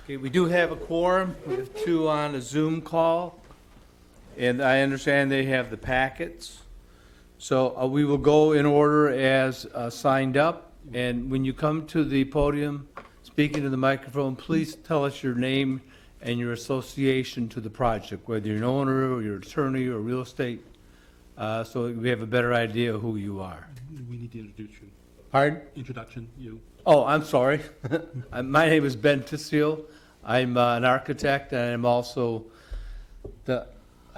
Okay, we do have a quorum. We have two on a Zoom call. And I understand they have the packets. So we will go in order as signed up. And when you come to the podium, speaking to the microphone, please tell us your name and your association to the project, whether you're an owner or you're an attorney or real estate, so we have a better idea of who you are. We need to introduce you. Pardon? Introduction, you. Oh, I'm sorry. My name is Ben Tisio. I'm an architect, and I'm also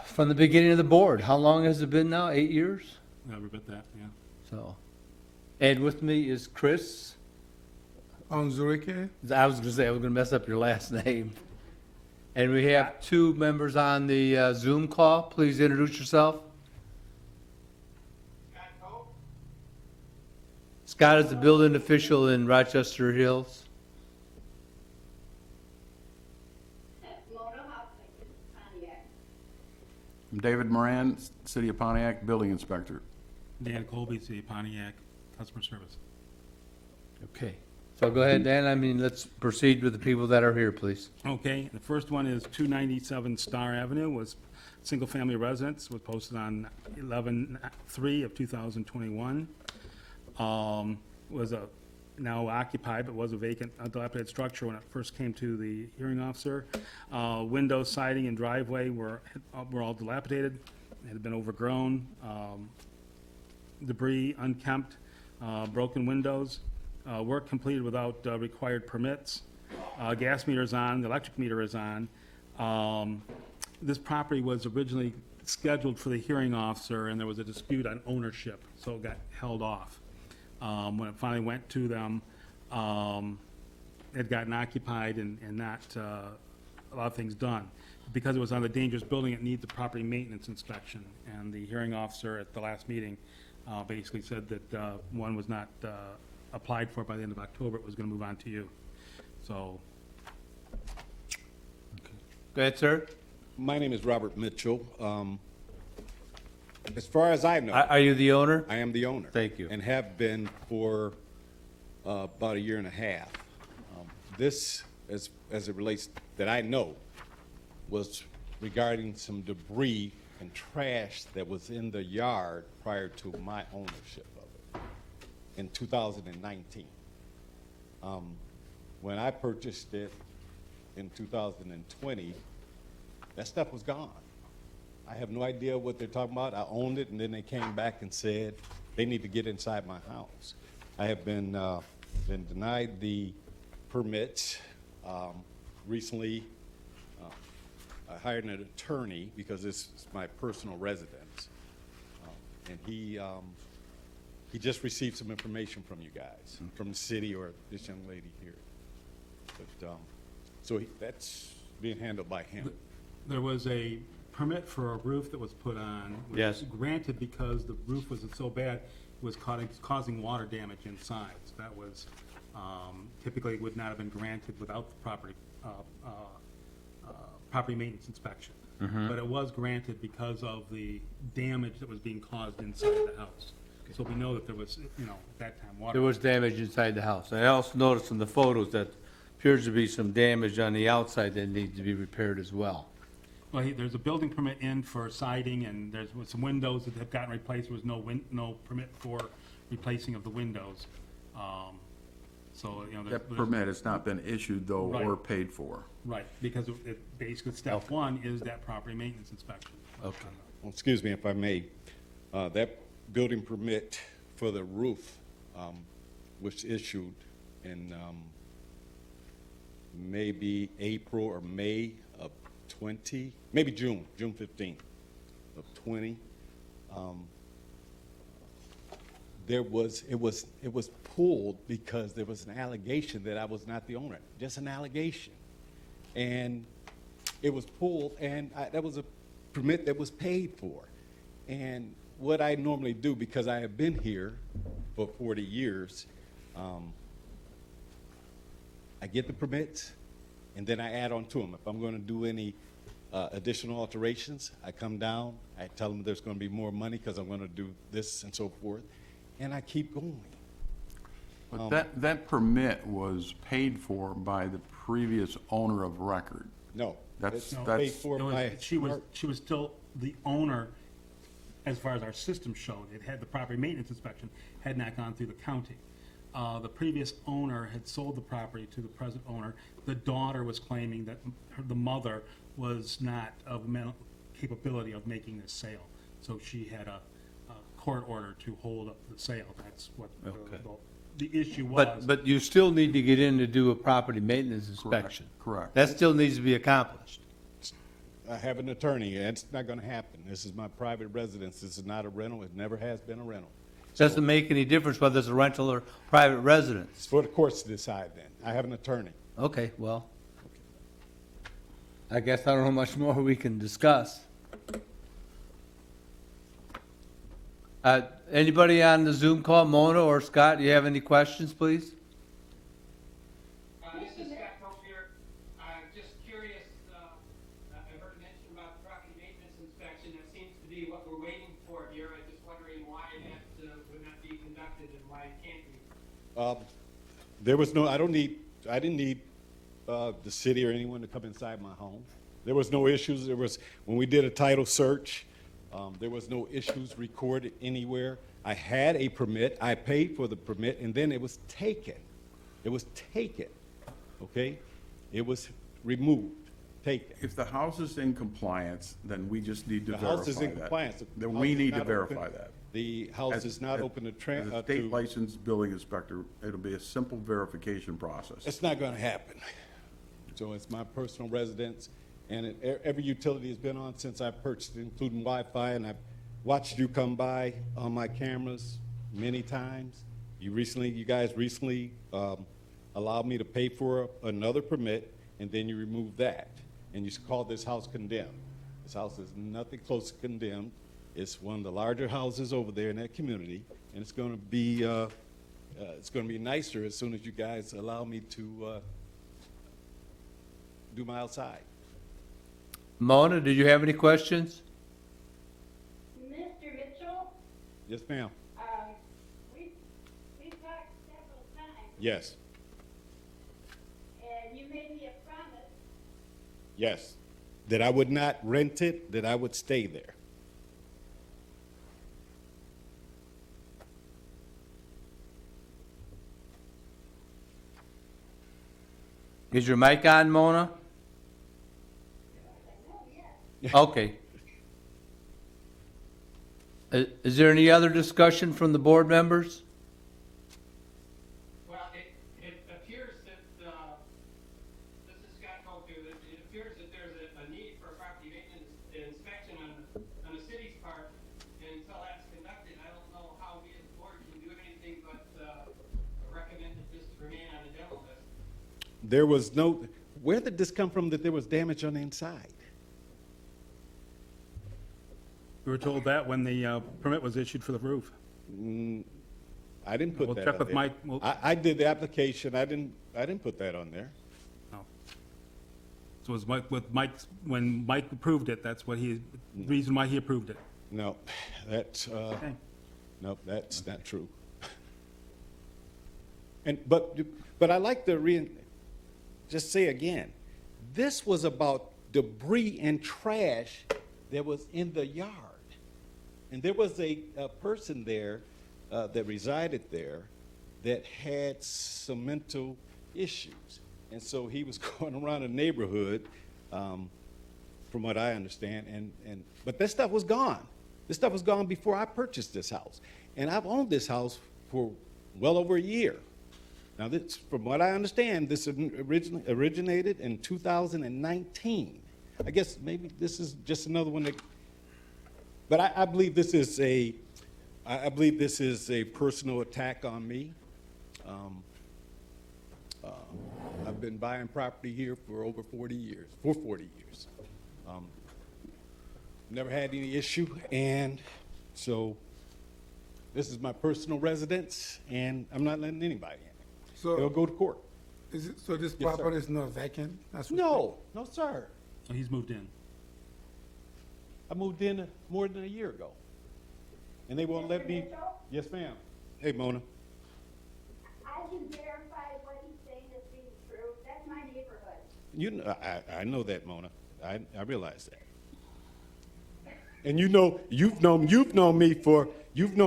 from the beginning of the board. How long has it been now? 8 years? Yeah, we got that, yeah. So, and with me is Chris. Zurike. I was going to say, I was going to mess up your last name. And we have two members on the Zoom call. Please introduce yourself. Scott is the building official in Rochester Hills. I'm David Moran, City of Pontiac Building Inspector. Dan Colby, City of Pontiac, Customer Service. Okay. So go ahead, Dan. Let's proceed with the people that are here, please. Okay, the first one is 297 Star Avenue, was single-family residence, was posted on 11/3 of 2021. Was now occupied, but was a vacant, dilapidated structure when it first came to the hearing officer. Windows, siding, and driveway were all dilapidated, had been overgrown, debris, unkempt, broken windows. Work completed without required permits. Gas meter is on, the electric meter is on. This property was originally scheduled for the hearing officer, and there was a dispute on ownership, so it got held off. When it finally went to them, it had gotten occupied and not a lot of things done. Because it was on a dangerous building, it needs a property maintenance inspection. And the hearing officer at the last meeting basically said that one was not applied for by the end of October. It was going to move on to you. So, Go ahead, sir. My name is Robert Mitchell. As far as I know, Are you the owner? I am the owner. Thank you. And have been for about a year and a half. This, as it relates, that I know, was regarding some debris and trash that was in the yard prior to my ownership of it in 2019. When I purchased it in 2020, that stuff was gone. I have no idea what they're talking about. I owned it, and then they came back and said they need to get inside my house. I have been denied the permits. Recently, I hired an attorney because this is my personal residence, and he just received some information from you guys, from the city or this young lady here. But so that's being handled by him. there was a permit for a roof that was put on. Was Yes. granted because the roof was so bad, it was causing water damage inside. So that was, typically would not have been granted without the property maintenance inspection. But it was granted because of the damage that was being caused inside the house. So we know that there was, at that time, water. There was damage inside the house. I also noticed in the photos that appears to be some damage on the outside that needs to be repaired as well. Well, there's a building permit in for siding, and there's some windows that have gotten replaced. There was no permit for replacing of the windows. So, That permit has not been issued, though, or Right. paid for. Right, because basically step one is that property maintenance inspection. Okay. Well, excuse me if I may, that building permit for the roof was issued in maybe April or May of 20, maybe June 15th of 20. It was pulled because there was an allegation that I was not the owner, just an allegation. And it was pulled, and that was a permit that was paid for. And what I normally do, because I have been here for 40 years, I get the permits, and then I add on to them. If I'm going to do any additional alterations, I come down, I tell them there's going to be more money because I'm going to do this and so forth, and I keep going. But that permit was paid for by the previous owner of record. No. That's- it's paid that's- for It was- by She was still the owner, as far as our system showed. It had, the property maintenance inspection had not gone through the county. The previous owner had sold the property to the present owner. The daughter was claiming that the mother was not of mental capability of making this sale. So she had a court order to hold up the sale. That's what Okay. the issue was. But you still need to get in to do a property maintenance inspection. Correct. That still needs to be accomplished. I have an attorney, and it's not gonna happen. This is my private residence. This is not a rental. It never has been a rental. Doesn't make any difference whether it's a rental or private residence. It's for the courts to decide then. I have an attorney. Okay, well, I guess I don't know much more we can discuss. Anybody on the Zoom call, Mona or Scott, do you have any questions, please? This is Scott Copier. I'm just curious, I heard mention about the property maintenance inspection. That seems to be what we're waiting for here. I'm just wondering why that would not be conducted and why it can't be. There was no, I didn't need the city or anyone to come inside my home. There was no issues. When we did a title search, there was no issues recorded anywhere. I had a permit. I paid for the permit, and then it was taken. It was taken, okay? It was removed, taken. If the house is in compliance, then we just need to The verify that. house is in compliance. The Then house we is need to not verify open. that. The house As- is not as- open to As a state to, licensed building inspector, it'll be a simple verification process. it's not gonna happen. So it's my personal residence, and every utility has been on since I purchased it, including Wi-Fi, and I've watched you come by on my cameras many times. You guys recently allowed me to pay for another permit, and then you removed that, and you called this house condemned. This house is nothing close to condemned. It's one of the larger houses over there in that community, and it's gonna be nicer as soon as you guys allow me to do my outside. Mona, did you have any questions? Mr. Mitchell, Yes, ma'am. we've talked several times, Yes, and you made me a promise. yes. That I would not rent it, that I would stay there. Is your mic on, Mona? Okay. Is there any other discussion from the board members? Well, it appears that, this is Scott Copier, that it appears that there's a need for a property maintenance inspection on the city's part. And until that's conducted, I don't know how we as a board can do anything but, recommend that this remain on the demo list. There was no, where did this come from that there was damage on the inside? We were told that when the permit was issued for the roof. I didn't put We'll that check on with there. Mike. We'll- I did the application. I didn't put that on there. No. So it was with Mike, when Mike approved it, that's what reason why he approved it. No, that's, Okay. no, that's not true. But I like to just say again, this was about debris and trash that was in the yard. And there was a person there that resided there that had some mental issues. And so he was going around the neighborhood, from what I understand, but this stuff was gone. This stuff was gone before I purchased this house. And I've owned this house for well over a year. Now, this, from what I understand, this originated in 2019. I guess maybe this is just another one that, but I believe this is a personal attack on me. I've been buying property here for over 40 years, Never had any issue, and so this is my personal residence, and I'm not letting anybody in. It'll So, go to court. so this Yes, sir. property is not vacant? That's what- No, no, sir. So he's moved in. I moved in more than a year ago, and they won't let me. Mr. Mitchell? Yes, ma'am. Hey, Mona. I I can verify what he's saying is being true. That's my neighborhood. You know, I know that, Mona. I realize that. And you know, you've known me for, you, I expect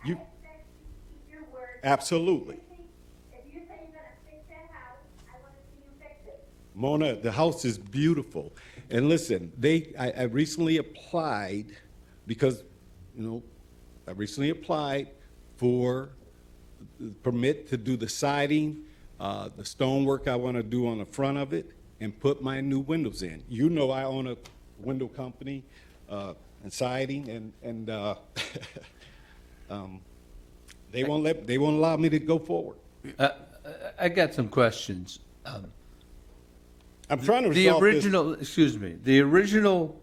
you to keep your word. absolutely. If you say you're gonna fix that house, I wanna see you fix it. Mona, the house is beautiful. And listen, I recently applied because, you know, I recently applied for the permit to do the siding, the stonework I want to do on the front of it, and put my new windows in. You know I own a window company and siding, and they won't allow me to go forward. I got some questions. I'm trying to The resolve this. original, excuse me, the original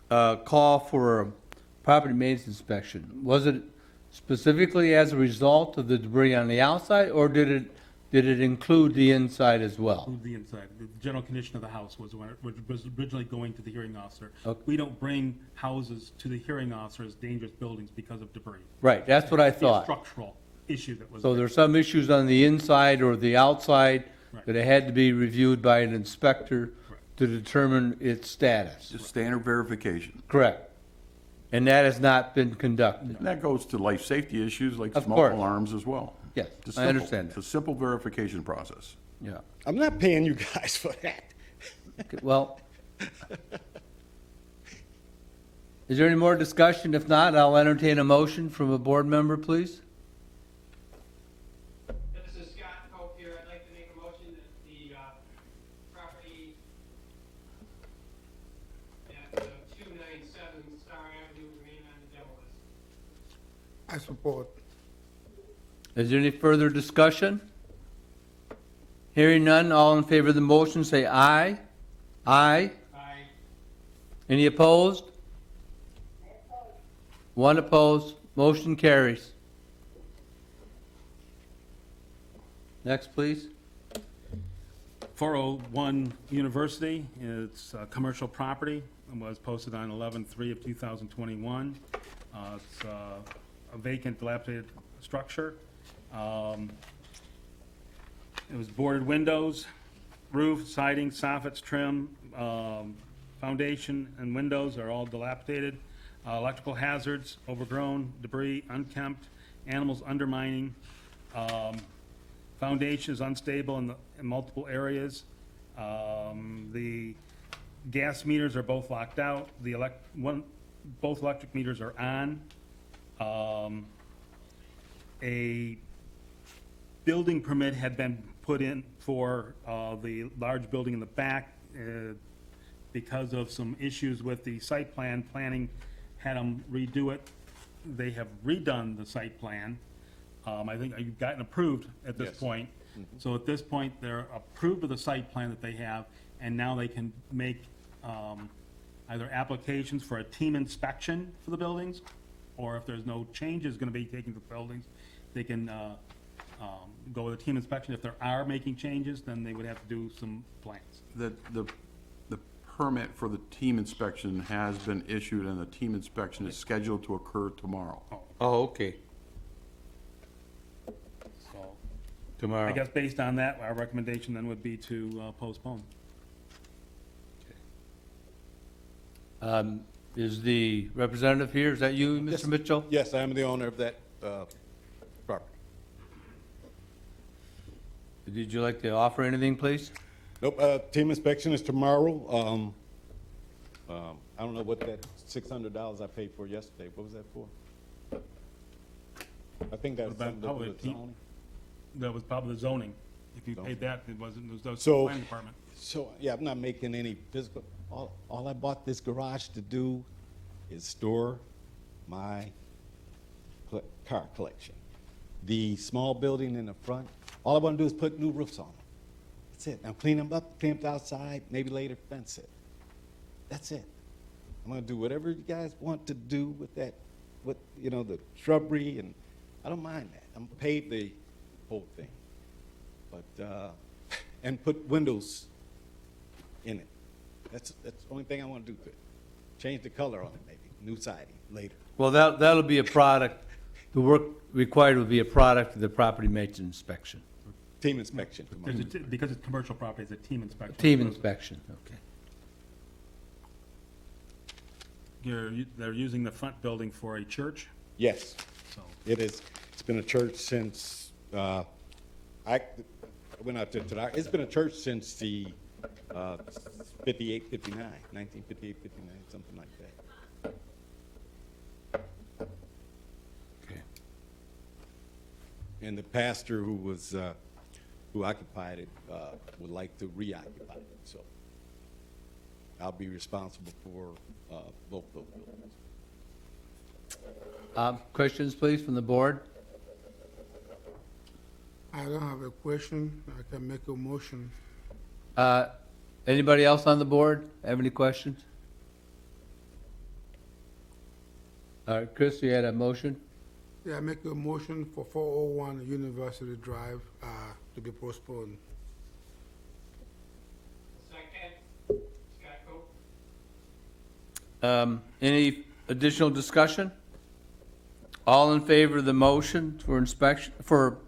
call for a property maintenance inspection, was it specifically as a result of the debris on the outside, or did it include the inside as well? The inside, the general condition of the house was originally going to the hearing officer. Okay. We don't bring houses to the hearing officer as dangerous buildings because of debris. Right, that's what I It's a thought. structural issue that was. So there's some issues on the inside or the outside Right. that had to be reviewed by an inspector to determine its status. Just standard verification. Correct. And that has not been conducted. And that goes to life safety issues like Of smoke course. alarms as well. Yes, It's I simple. understand It's that. a simple verification process. Yeah. I'm not paying you guys for that. Okay, well, is there any more discussion? If not, I'll entertain a motion from a board member, please. This is Scott Cope here. I'd like to make a motion that the property at 297 Star Avenue remain on the demo list. I support. Is there any further discussion? Hearing none, all in favor of the motion, say aye. Aye. Aye. Any opposed? One opposed, motion carries. Next, please. 401 University, it's commercial property, and was posted on 11/3 of 2021. It's a vacant, dilapidated structure. It was boarded windows, roof, siding, soffits, trim, foundation, and windows are all dilapidated. Electrical hazards, overgrown, debris, unkempt, animals undermining. Foundation is unstable in multiple areas. The gas meters are both locked out. Both electric meters are on. A building permit had been put in for the large building in the back because of some issues with the site plan. Planning had them redo it. They have redone the site plan. I think you've gotten approved at this Yes. point. So at this point, they're approved of the site plan that they have, and now they can make either applications for a team inspection for the buildings, or if there's no changes going to be taken to the buildings, they can go with a team inspection. If there are making changes, then they would have to do some plans. The permit for the team inspection has been issued, and the team inspection is scheduled to occur tomorrow. Oh, okay. So I Tomorrow. guess based on that, our recommendation then would be to postpone. Is the representative here? Is that you, Yes. Mr. Mitchell? Yes, I am the owner of that property. Did you like to offer anything, please? Nope, team inspection is tomorrow. I don't know what that $600 I paid for yesterday, what was that for? I think that was About something to do probably with a team- zoning. That was probably the zoning. If you Zoning. paid that, it wasn't, it was the So- planning department. So, yeah, I'm not making any physical, all I bought this garage to do is store my car collection. The small building in the front, all I want to do is put new roofs on them. That's it. Now clean them up, clean them outside, maybe later fence it. That's it. I'm gonna do whatever you guys want to do with that, with, you know, the shrubbery, and I don't mind that. I'm paid the whole thing. But, and put windows in it. That's the only thing I want to do to it. Change the color on it, maybe, new siding later. Well, that'll be a product, the work required will be a product of the property maintenance inspection. Team inspection tomorrow. Because it's commercial property, it's a team inspection. Team inspection, okay. They're using the front building for a church, Yes, so. it is. It's been a church since, I went out there today. It's been a church since the 58, 59, 1958, 59, something like that. Okay. And the pastor who was, who occupied it, would like to reoccupy it, so I'll be responsible for, both those buildings. Questions, please, from the board? I don't have a question. I can make a motion. Anybody else on the board have any questions? All right, Chris, you had a motion? Yeah, I make a motion for 401 University Drive, to be postponed. Second, Scott Coe. Any additional discussion? All in favor of the motion for inspection, for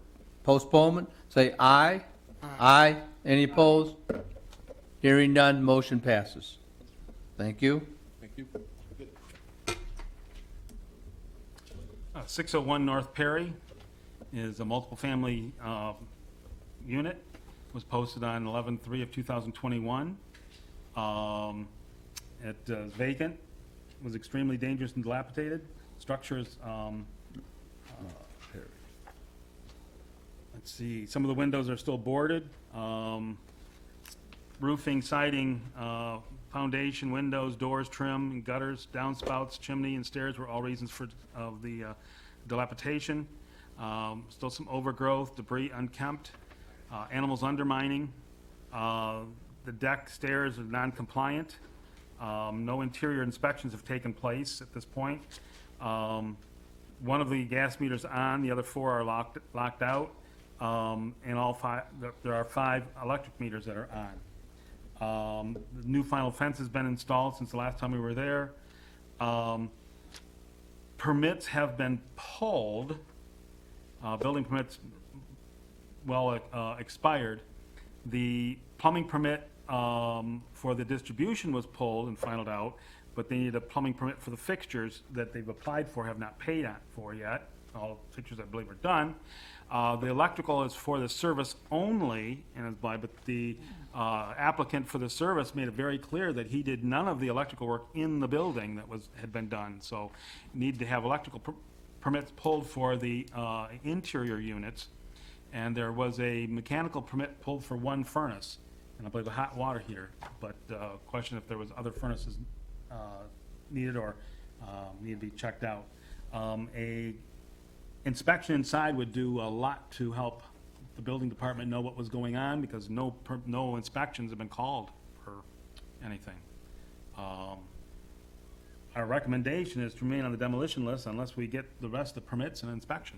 postponement, say aye. Aye. Any opposed? Hearing none, motion passes. Thank you. Thank you. 601 North Perry is a multiple family unit, was posted on 11/3 of 2021. It is vacant, was extremely dangerous and dilapidated. Structures, let's see, some of the windows are still boarded. Roofing, siding, foundation, windows, doors, trim, and gutters, downspouts, chimney, and stairs were all reasons for, of the dilapidation. Still some overgrowth, debris unkempt, animals undermining. The deck stairs are non-compliant. No interior inspections have taken place at this point. One of the gas meters on, the other four are locked out. And all five, there are 5 electric meters that are on. The new final fence has been installed since the last time we were there. Permits have been pulled, building permits expired. The plumbing permit for the distribution was pulled and finalized out, but they need a plumbing permit for the fixtures that they've applied for, have not paid on for yet. All fixtures, I believe, are done. The electrical is for the service only, and is by, but the applicant for the service made it very clear that he did none of the electrical work in the building that had been done. So need to have electrical permits pulled for the interior units. And there was a mechanical permit pulled for 1 furnace, and I believe a hot water heater. But question if there was other furnaces needed or need to be checked out. A inspection inside would do a lot to help the building department know what was going on, because no inspections have been called for anything. Our recommendation is to remain on the demolition list unless we get the rest of the permits and inspection.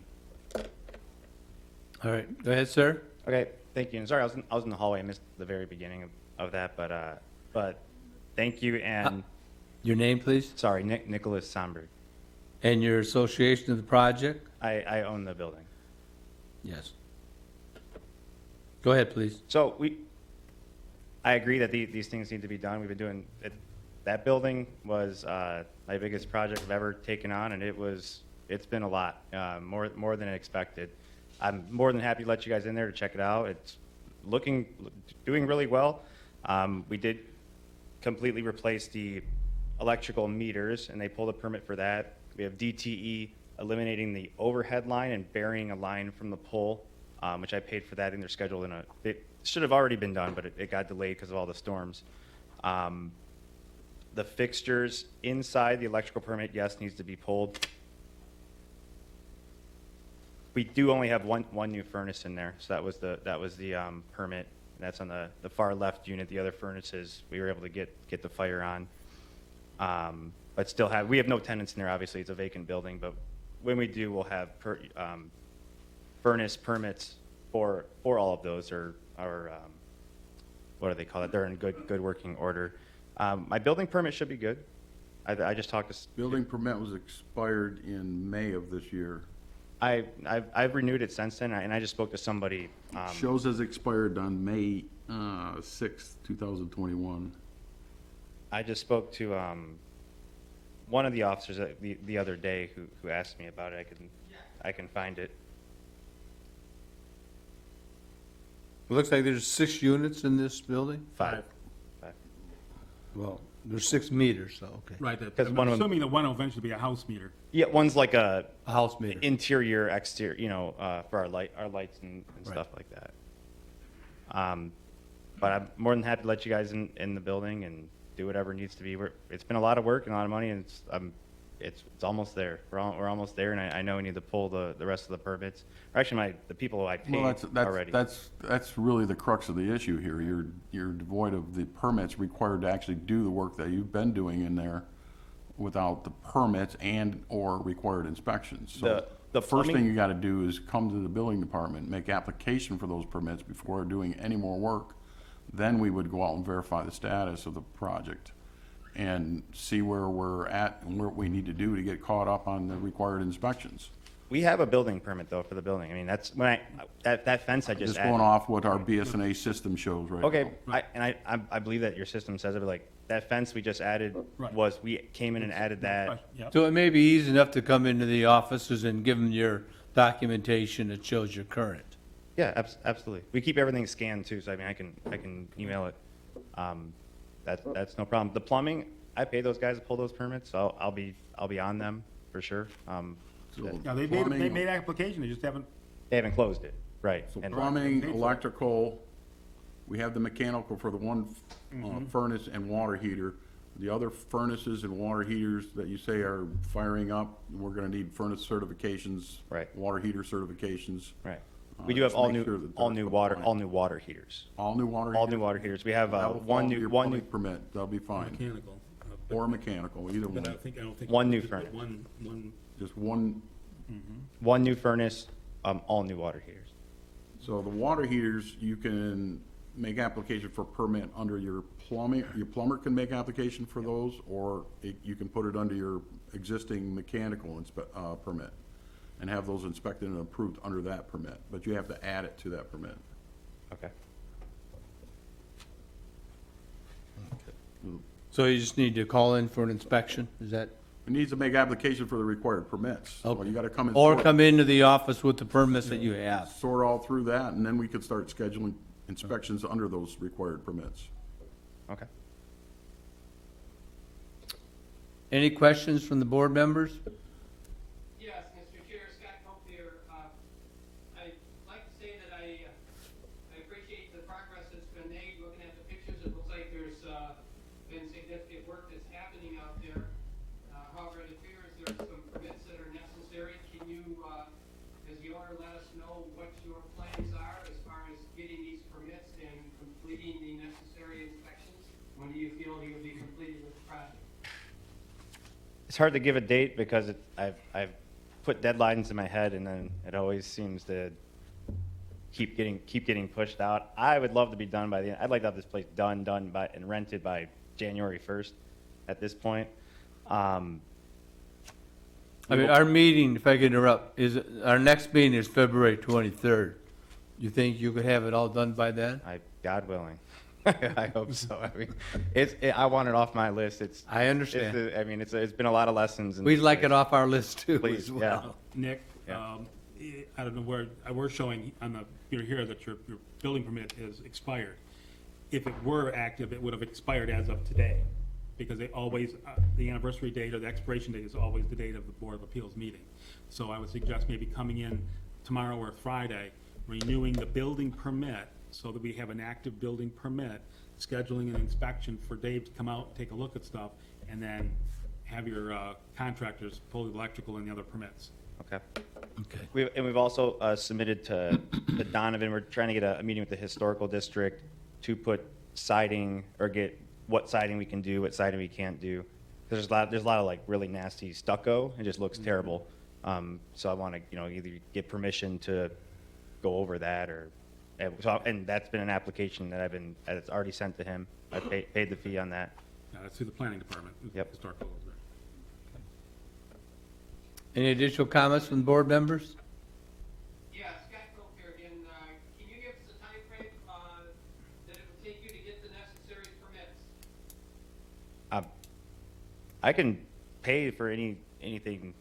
All right, go ahead, sir. Okay, thank you. And sorry, I was in the hallway. I missed the very beginning of that, but thank you. And Your name, please, sorry, Nicholas Somberg. and your association of the project? I own the building. Yes. Go ahead, please. So I agree that these things need to be done. We've been doing it. That building was my biggest project I've ever taken on, and it's been a lot, more than I expected. I'm more than happy to let you guys in there to check it out. It's doing really well. We did completely replace the electrical meters, and they pulled a permit for that. We have DTE eliminating the overhead line and burying a line from the pole, which I paid for that in their schedule. It should have already been done, but it got delayed because of all the storms. The fixtures inside the electrical permit, yes, needs to be pulled. We do only have one new furnace in there, so that was the permit. And that's on the far left unit. The other furnaces we were able to get the fire on, but still we have no tenants in there. Obviously, it's a vacant building, but when we do, we'll have furnace permits for all of those, or what do they call it? They're in good working order. My building permit should be good. I just talked to. Building permit was expired in May of this year. I've renewed it since then, and I just spoke to somebody. Shows as expired on May 6th, 2021. I just spoke to one of the officers the other day who asked me about it. I can find it. It looks like there's 6 units in this building? Five. Well, there's 6 meters, so, okay. Right, Because I'm one of 'em- assuming that one will eventually be a house meter. Yeah, one's like a A house meter. interior, exterior, for our lights and Right. stuff like that. But I'm more than happy to let you guys in the building and do whatever needs to be. It's been a lot of work and a lot of money, and it's almost there. We're almost there, and I know we need to pull the rest of the permits. Or actually, the people who I paid Well, already. that's really the crux of the issue here. You're devoid of the permits required to actually do the work that you've been doing in there without the permits and/or required inspections. So The first thing plumbing- you gotta do is come to the building department, make application for those permits before doing any more work. Then we would go out and verify the status of the project and see where we're at and what we need to do to get caught up on the required inspections. We have a building permit though for the building. I mean, that's when that fence I just Just going added. off what our BSNA system shows right now. Okay, I believe that your system says it, but like that fence we just added Right. we came in and added that. Yep. So it may be easy enough to come into the offices and give them your documentation that shows you're current. Yeah, absolutely. We keep everything scanned too, so I mean, I can email it. That's no problem. The plumbing, I pay those guys to pull those permits, so I'll be on them for sure. So Yeah, they plumbing- made application, they just haven't, They haven't closed it, right? So And plumbing, electrical, we have the mechanical for the one furnace and water heater. The other furnaces and water heaters that you say are firing up, we're gonna need furnace certifications. Right. Water heater certifications. Right. We do have Just all make sure new, that all they're new water, compliant. all new water heaters. All new water All heaters? new water heaters. We have That will one follow new, your one new, plumbing permit, that'll be fine. mechanical. Or mechanical, either But I one. don't think. One new just furnace. One, Just one. one new furnace, all new water heaters. So the water heaters, you can make application for permit under your plumbing, your plumber can make application for those, or you can put it under your existing mechanical permit and have those inspected and approved under that permit, but you have to add it to that permit. Okay. So you just need to call in for an inspection, is that? It needs to make application for the required permits. So Okay. you gotta come and Or sort- come into the office with the permits that you have? sort all through that, and then we could start scheduling inspections under those required permits. Okay. Any questions from the board members? Yes, Mr. Chair, Scott Cope here. I'd like to say that I appreciate the progress that's been made. Looking at the pictures, it looks like there's been significant work that's happening out there. However, it appears there's some permits that are necessary. Can you, as the owner, let us know what your plans are as far as getting these permits and completing the necessary inspections? When do you feel you'll be completed with the project? It's hard to give a date because I've put deadlines in my head and then it always seems to keep getting pushed out. I would love to be done by the end. I'd like to have this place done by and rented by January 1st at this point. I mean, our meeting, if I can interrupt, our next meeting is February 23rd. You think you could have it all done by then? God willing. I hope so. I mean, I want it off my list. I understand. It's been a lot of lessons. We'd like it off our list too Please, as well. Nick, Yeah. I don't know where, we're showing on here that your building permit is expired. If it were active, it would have expired as of today, because they always, the anniversary date or the expiration date is always the date of the Board of Appeals meeting. So I would suggest maybe coming in tomorrow or Friday, renewing the building permit so that we have an active building permit, scheduling an inspection for Dave to come out, take a look at stuff, and then have your contractors pull the electrical and the other permits. Okay. Okay. We've also submitted to Donovan, we're trying to get a meeting with the historical district to put siding, or get what siding we can do, what siding we can't do. There's a lot of like really nasty stucco, it just looks terrible. So I want to, either get permission to go over that, or, and that's been an application that it's already sent to him. I paid the fee on that. That's through the planning department. Yep. Historical. Any additional comments from the board members? I can pay for anything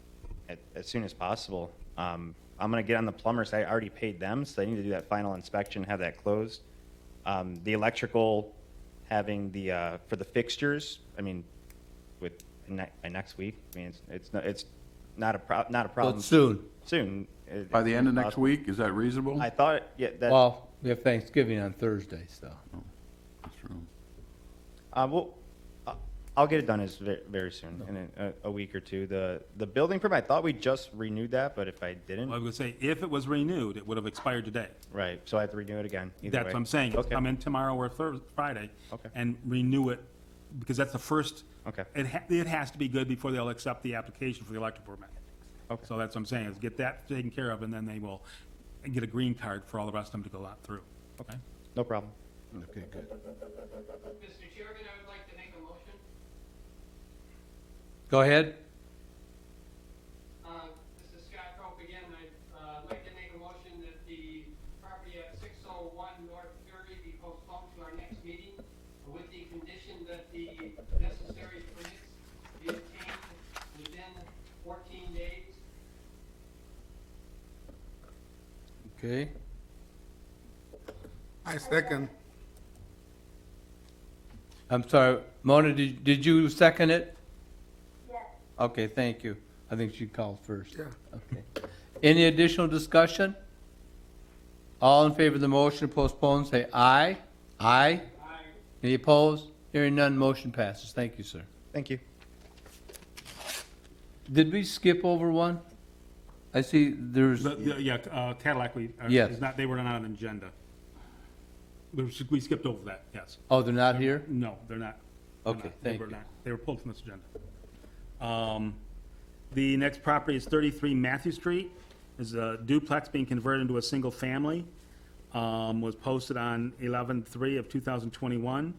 as soon as possible. I'm gonna get on the plumber side. I already paid them, so they need to do that final inspection, have that closed. The electrical, having the, for the fixtures, I mean, by next week, I mean, it's not a So problem. it's soon. Soon. By the end of next Possible. week, is that reasonable? I thought, yeah, that, Well, we have Thanksgiving on Thursday, so. That's true. well, I'll get it done very soon, in a week or two. The building permit, I thought we just renewed that, but if I didn't, I was gonna say, if it was renewed, it would have expired today. right, so I have to renew it again, either That's way. what I'm saying. Okay. Come in tomorrow or Friday. Okay. And renew it, because that's the first. Okay. It has to be good before they'll accept the application for the electric permit. Okay. So that's what I'm saying, is get that taken care of, and then they will get a green card for all the rest of them to go out through. Okay? No problem. Okay, good. Mr. Chairman, I would like to make a motion. Go ahead. This is Scott Cope again. I'd like to make a motion that the property at 601 North Ferry be postponed to our next meeting with the condition that the necessary permits be obtained within 14 days. Okay. I second. I'm sorry, Mona, did you second it? Yes. Okay, thank you. I think she called first. Yeah. Okay. Any additional discussion? All in favor of the motion to postpone, say aye. Aye. Aye. Any opposed? Hearing none, motion passes. Thank you, sir. Thank you. Did we skip over one? I see there's, Yeah, Cadillac, Yes. is not, they were not on the agenda. We skipped over that, yes. oh, they're not here? No, they're not. They're Okay, not. They thank were you. not. They were pulled from this agenda. The next property is 33 Matthew Street. Is a duplex being converted into a single family. Was posted on 11/3 of 2021.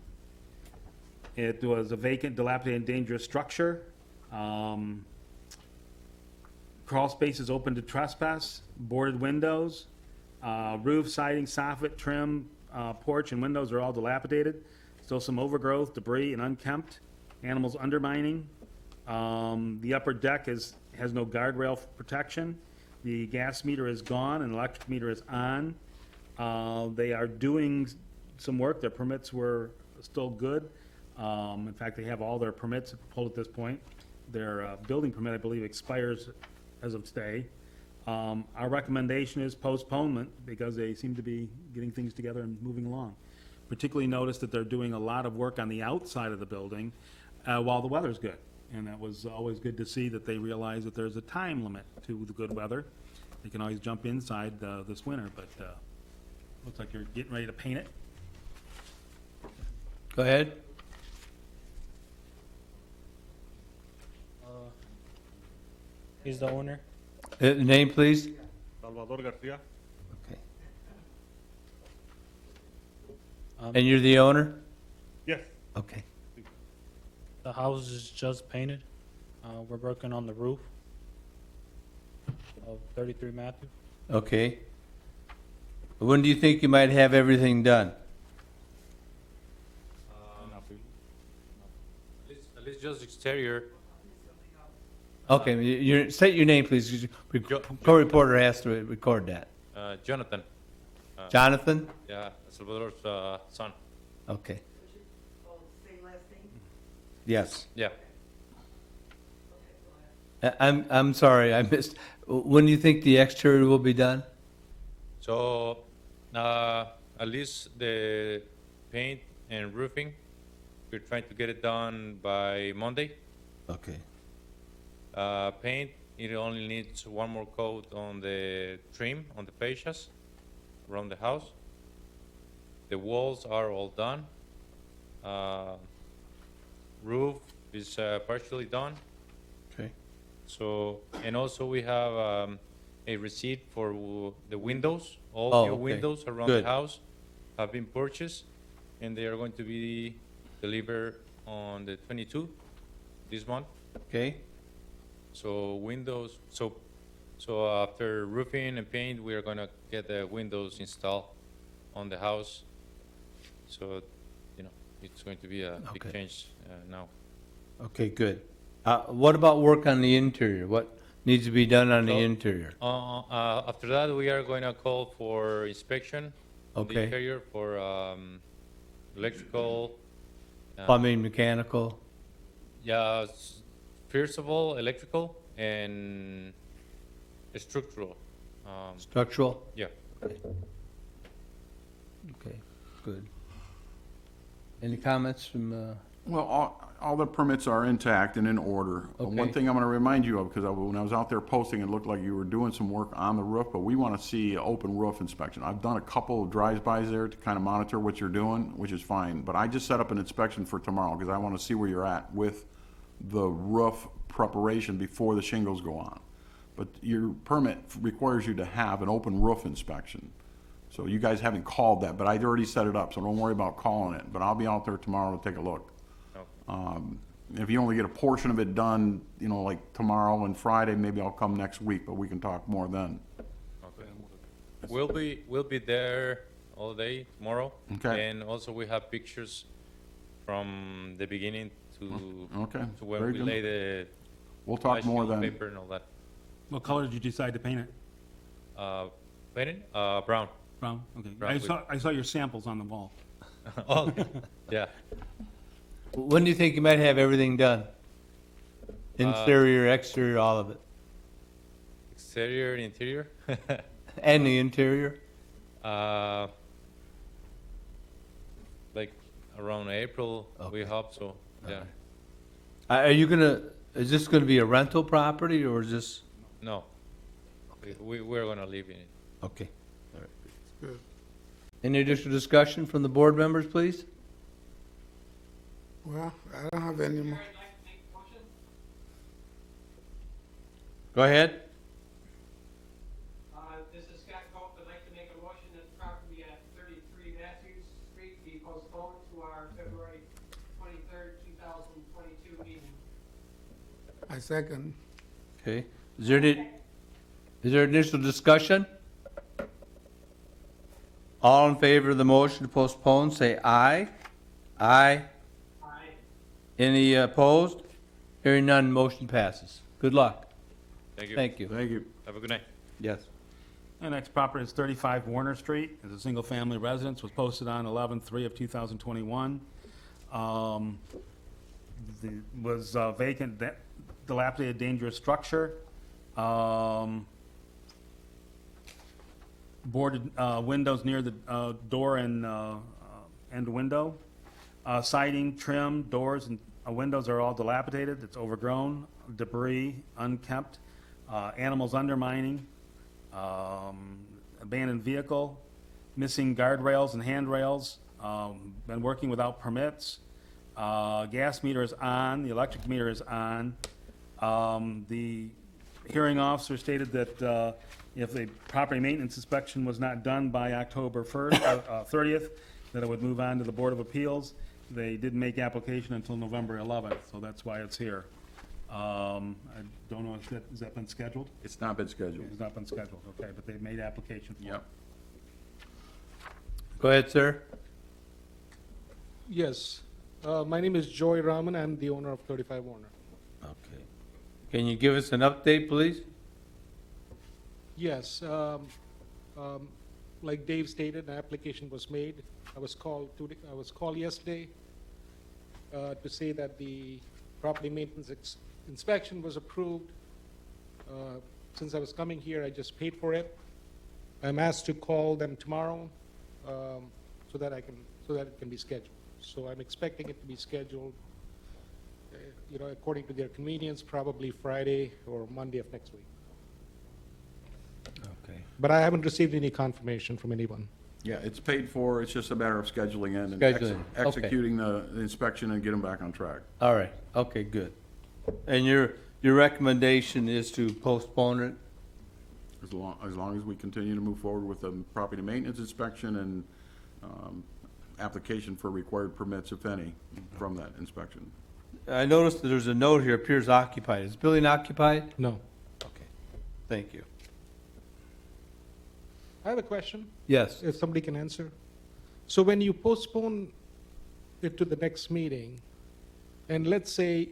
It was a vacant, dilapidated, dangerous structure. Crawl space is open to trespass, boarded windows, roof, siding, soffit, trim, porch, and windows are all dilapidated. Still some overgrowth, debris, and unkempt. Animals undermining. The upper deck has no guardrail protection. The gas meter is gone and electric meter is on. They are doing some work. Their permits were still good. In fact, they have all their permits pulled at this point. Their building permit, I believe, expires as of today. Our recommendation is postponement because they seem to be getting things together and moving along. Particularly notice that they're doing a lot of work on the outside of the building while the weather's good. And that was always good to see that they realize that there's a time limit to the good weather. They can always jump inside this winter, but looks like you're getting ready to paint it. Go ahead. He's the owner. Name, please? Salvador Garcia. Okay. Um, And you're the owner? Yes. Okay. The house is just painted. We're working on the roof of 33 Matthew. Okay. When do you think you might have everything done? At least just exterior. Okay, state your name, please. Co-reporter has to record that. Jonathan, Jonathan? yeah, Salvador's son. Okay. Yes. Yeah. I'm sorry, I missed. When do you think the exterior will be done? So, at least the paint and roofing, we're trying to get it done by Monday. Okay. Paint, it only needs one more coat on the trim, on the fascias around the house. The walls are all done. Roof is partially done. Okay. So, and also we have a receipt for the windows. All Oh, new okay. windows around Good. the house have been purchased, and they are going to be delivered on the 22 this month. Okay. So windows, so after roofing and paint, we are gonna get the windows installed on the house. So, it's going to be a big Okay. change now. Okay, good. What about work on the interior? What needs to be done on the So- interior? After that, we are going to call for inspection of the Okay. interior for electrical. Plumbing, mechanical? Yeah, first of all, electrical and structural. Structural? Yeah. Okay, good. Any comments from, Well, all the permits are intact and in order. One Okay. thing I'm gonna remind you of, because when I was out there posting, it looked like you were doing some work on the roof, but we wanna see an open roof inspection. I've done a couple of drive-bys there to kind of monitor what you're doing, which is fine, but I just set up an inspection for tomorrow, because I wanna see where you're at with the roof preparation before the shingles go on. But your permit requires you to have an open roof inspection. So you guys haven't called that, but I'd already set it up, so don't worry about calling it, but I'll be out there tomorrow to take a look. If you only get a portion of it done, you know, like tomorrow and Friday, maybe I'll come next week, but we can talk more then. Okay. We'll be there all day tomorrow. Okay. And also we have pictures from the beginning to Okay, to when very we good. lay the We'll talk flashing more on then. paper and all that. What color did you decide to paint it? Painted? Brown. Brown? Okay. Brown with- I saw your samples on the wall. Oh, yeah. when do you think you might have everything done? Interior, exterior, all of it? Exterior and interior. And the interior? Like around April, we Okay. hope so. Yeah. Are you gonna, is this gonna be a rental property, or is this? No. We're gonna live in it. Okay. Good. Any additional discussion from the board members, please? Well, I don't have any more. Chair, I'd like to make a motion. Go ahead. This is Scott Cope. I'd like to make a motion that the property at 33 Matthews Street be postponed to our February 23rd, 2022 meeting. I second. Okay. Is there initial discussion? All in favor of the motion to postpone, say aye. Aye. Aye. Any opposed? Hearing none, motion passes. Good luck. Thank you. Thank you. Thank you. Have a good night. Yes. The next property is 35 Warner Street. It's a single-family residence, was posted on 11/3 of 2021. Was vacant, dilapidated, dangerous structure. Boarded windows near the door and window. Siding, trim, doors, and windows are all dilapidated. It's overgrown, debris, unkempt, animals undermining, abandoned vehicle, missing guardrails and handrails, been working without permits. Gas meter is on, the electric meter is on. The hearing officer stated that if the property maintenance inspection was not done by October 30th, that it would move on to the Board of Appeals. They didn't make application until November 11th, so that's why it's here. I don't know if has that been scheduled? It's not been scheduled. It's not been scheduled, okay, but they've made application for it. Yep. Go ahead, sir. Yes. My name is Joy Raman. I'm the owner of 35 Warner. Okay. Can you give us an update, please? Yes. Like Dave stated, an application was made. I was called yesterday to say that the property maintenance inspection was approved. Since I was coming here, I just paid for it. I'm asked to call them tomorrow so that it can be scheduled. So I'm expecting it to be scheduled, according to their convenience, probably Friday or Monday of next week. Okay. But I haven't received any confirmation from anyone. Yeah, it's paid for, it's just a matter of scheduling in and Scheduling, okay. executing the inspection and get them back on track. All right, okay, good. And your recommendation is to postpone it? As long as we continue to move forward with the property maintenance inspection and, application for required permits, if any, from that inspection. I noticed that there's a note here, appears occupied. Is the building occupied? No. Okay, thank you. I have a question, Yes, if somebody can answer. So when you postpone it to the next meeting, and let's say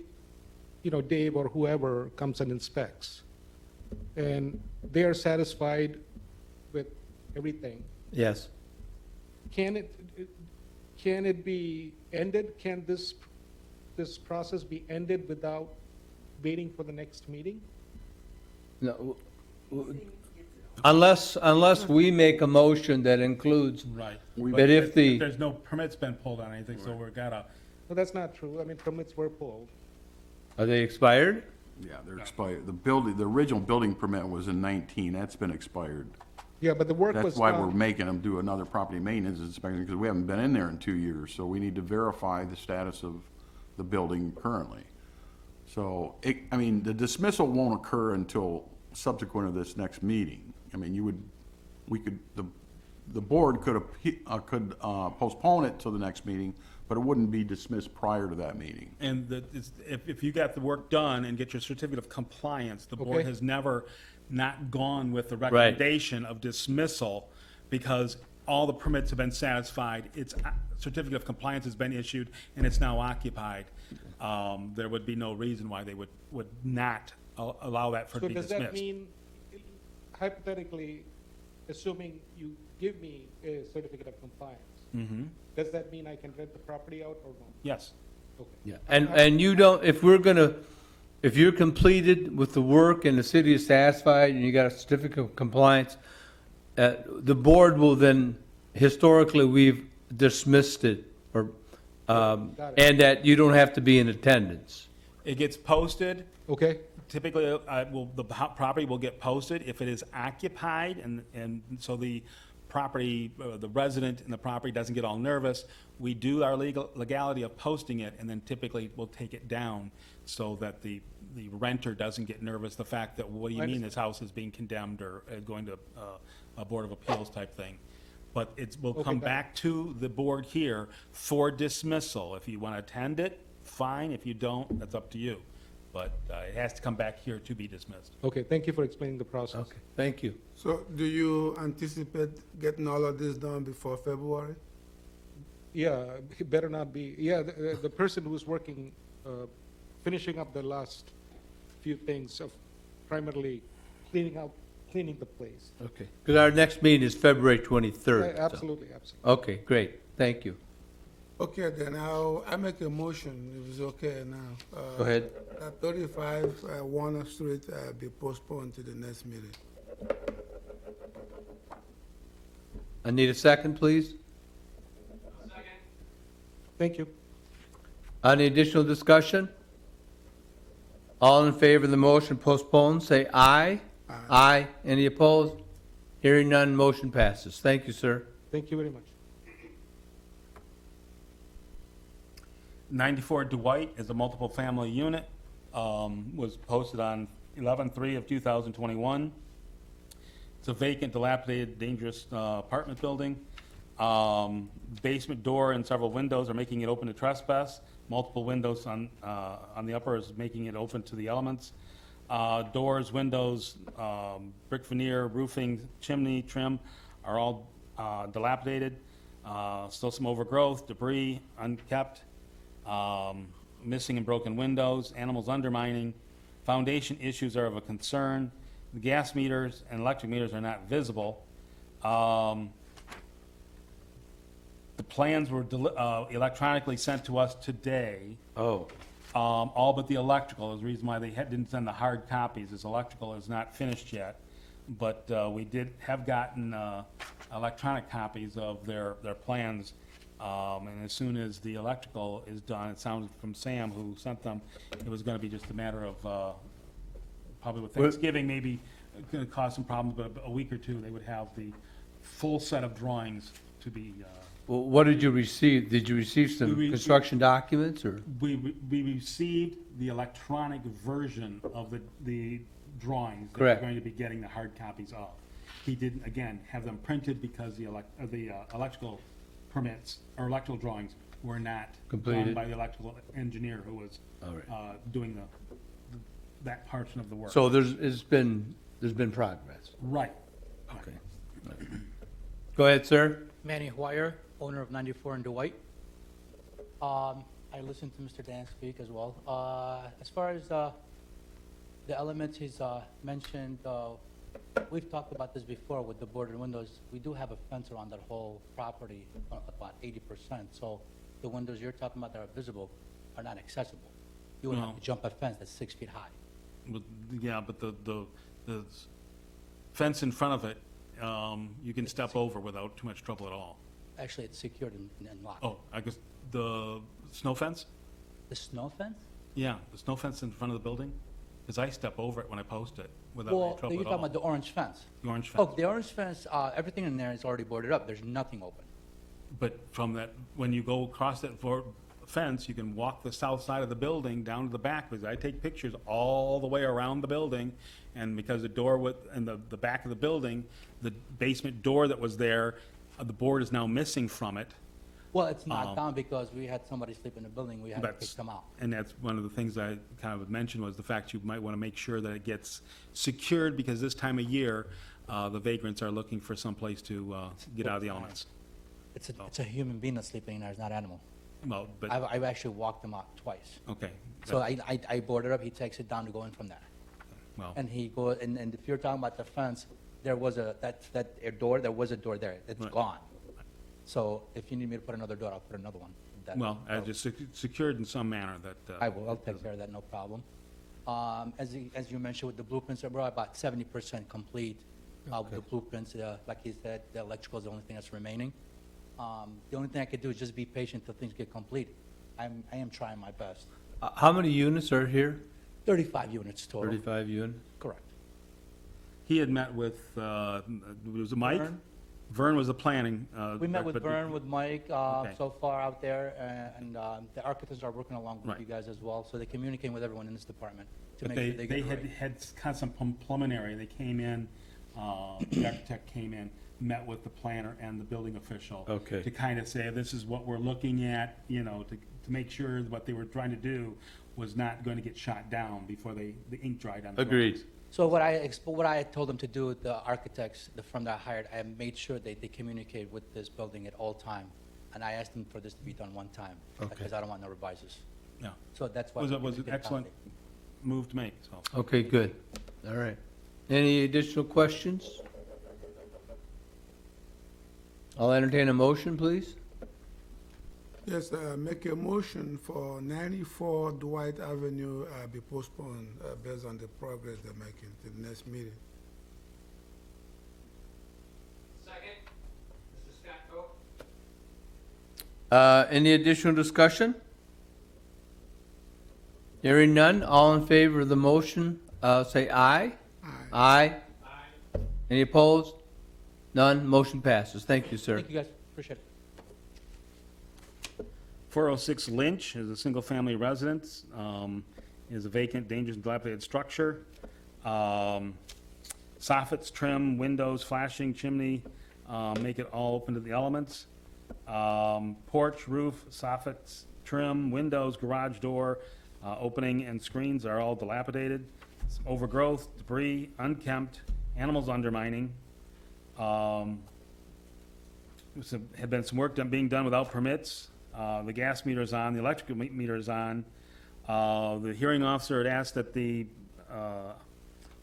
Dave or whoever comes and inspects, and they are satisfied with everything, Yes. can it be ended? Can this process be ended without waiting for the next meeting? No, unless we make a motion that includes, Right. but if the, There's no permits been pulled on anything, so we're gotta, No, that's not true. I mean, permits were pulled. are they expired? Yeah, they're expired. The original building permit was in 19, that's been expired. Yeah, but the work was That's why we're done. making them do another property maintenance inspection, because we haven't been in there in 2 years, so we need to verify the status of the building currently. So, the dismissal won't occur until subsequent to this next meeting. I mean, the board could postpone it till the next meeting, but it wouldn't be dismissed prior to that meeting. and if you got the work done and get your certificate of compliance, the board Okay. has never not gone with the recommendation of dismissal because all the permits have been satisfied, its certificate of compliance has been issued, and it's now occupied. There would be no reason why they would not allow that for So to be does dismissed. that mean, hypothetically, assuming you give me a certificate of compliance, does that mean I can rent the property out or no? Yes. Okay. Yeah. And you don't, if you're completed with the work and the city is satisfied and you got a certificate of compliance, the board will then, historically, we've dismissed it, or, Got it. and that you don't have to be in attendance. It gets posted. Okay, Typically, the property will get posted if it is occupied, and so the property, the resident in the property doesn't get all nervous. We do our legality of posting it, and then typically we'll take it down so that the renter doesn't get nervous. The fact that, what do you mean this house is being condemned or going to a Board of Appeals type thing? But will Okay, come got it. back to the board here for dismissal. If you want to attend it, fine. If you don't, that's up to you. But it has to come back here to be dismissed. okay, thank you for explaining the process. Okay, thank you. So do you anticipate getting all of this done before February? Yeah, it better not be, yeah, the person who's working, finishing up the last few things of primarily cleaning the place. Okay, because our next meeting is February 23rd. so- Absolutely, absolutely. Okay, great, thank you. Okay, then I make a motion, if it's okay now. Go ahead. That 35 Warner Street be postponed to the next meeting. I need a second, please. Second. Thank you. Any additional discussion? All in favor of the motion postponed, say aye. Aye. Any opposed? Hearing none, motion passes. Thank you, sir. Thank you very much. 94 Dwight is a multiple family unit, was posted on 11/3 of 2021. It's a vacant, dilapidated, dangerous apartment building. Basement door and several windows are making it open to trespass. Multiple windows on the upper is making it open to the elements. Doors, windows, brick veneer, roofing, chimney, trim are all dilapidated. Still some overgrowth, debris, unkept. Missing and broken windows, animals undermining. Foundation issues are of a concern. The gas meters and electric meters are not visible. The plans were electronically sent to us today. Oh. All but the electrical is the reason why they didn't send the hard copies, is electrical is not finished yet. But we have gotten electronic copies of their plans. And as soon as the electrical is done, it sounded from Sam who sent them, it was gonna be just a matter of, probably with Thanksgiving, maybe gonna cause some problems, but a week or two, they would have the full set of drawings to be, Well, what did you receive? Did you receive some We received- construction documents, or? we received the electronic version of the drawings that Correct. we're going to be getting the hard copies of. He didn't, again, have them printed because the electrical permits, or electrical drawings were not done Completed. by the electrical engineer who was All right. doing that portion of the work. So there's been progress. Right. Okay. Go ahead, sir. Manny Huyer, owner of 94 and Dwight. I I listened to Mr. Dan speak as well. As far as the elements he's mentioned, we've talked about this before with the boarded windows. We do have a fence around that whole property, about 80%. So the windows you're talking about that are visible are not accessible. You would have No. to jump a fence that's 6 feet high. But, yeah, but the fence in front of it, you can step over without too much trouble at all. Actually, it's secured and locked. Oh, I guess the snow fence? The snow fence? Yeah, the snow fence in front of the building, because I step over it when I post it without any Well, trouble you're at talking all. about the orange fence. The orange Oh, fence. the orange fence, everything in there is already boarded up. There's nothing open. But from that, when you go across that fence, you can walk the south side of the building down to the back, because I take pictures all the way around the building, and because the door in the back of the building, the basement door that was there, the board is now missing from it. Well, it's knocked down because we had somebody sleep in the building. We had to That's- kick them out. And that's one of the things I kind of mentioned was the fact you might want to make sure that it gets secured, because this time of year, the vagrants are looking for some place to get out of the elements. It's a human being that's sleeping in there. It's not animal. Well, but, I've actually walked them out twice. okay. So I board it up, he takes it down to go in from there. Well, And he goes, and if you're talking about the fence, there was that door, there was a door there. It's Right. gone. So if you need me to put another door, I'll put another one. well, just secured in some manner that. I will, I'll take care of that, no problem. As you mentioned with the blueprints, we're about 70% complete with the blueprints. Like he said, the electrical is the only thing that's remaining. The only thing I could do is just be patient till things get complete. I am trying my best. How many units are here? 35 units total. 35 units? Correct. He had met with, was it Mike? Vern? Vern was the planning. We met with but- Vern, with Mike, Okay. so far out there, and the architects are working along with Right. you guys as well, so they communicate with everyone in this department to But make sure they they get it had, right. had kind of some preliminary, they came in, the architect came in, met with the planner and the building official. Okay. To kind of say, this is what we're looking at, to make sure what they were trying to do was not going to get shot down before the ink dried on the Agreed. drawings. So what I told them to do, the architects, the firm that I hired, I made sure they communicate with this building at all time, and I asked them for this to be done one time, Okay. because I don't want no revises. Yeah. So that's why. Was we it an communicate excellent constantly. move to make, so. Okay, good. All right. Any additional questions? I'll entertain a motion, please. Yes, make a motion for 94 Dwight Avenue be postponed based on the progress they're making to the next meeting. Second, Mr. Scott Coe. Any additional discussion? Hearing none, all in favor of the motion, say aye. Aye. Aye. Aye. Any opposed? None, motion passes. Thank you, sir. Thank you, guys, appreciate it. 406 Lynch is a single-family residence, is a vacant, dangerous, and dilapidated structure. Soffits, trim, windows, flashing, chimney, make it all open to the elements. Porch, roof, soffits, trim, windows, garage door, opening and screens are all dilapidated. Some overgrowth, debris, unkempt, animals undermining. Had been some work being done without permits. The gas meter is on, the electrical meter is on. The hearing officer had asked that the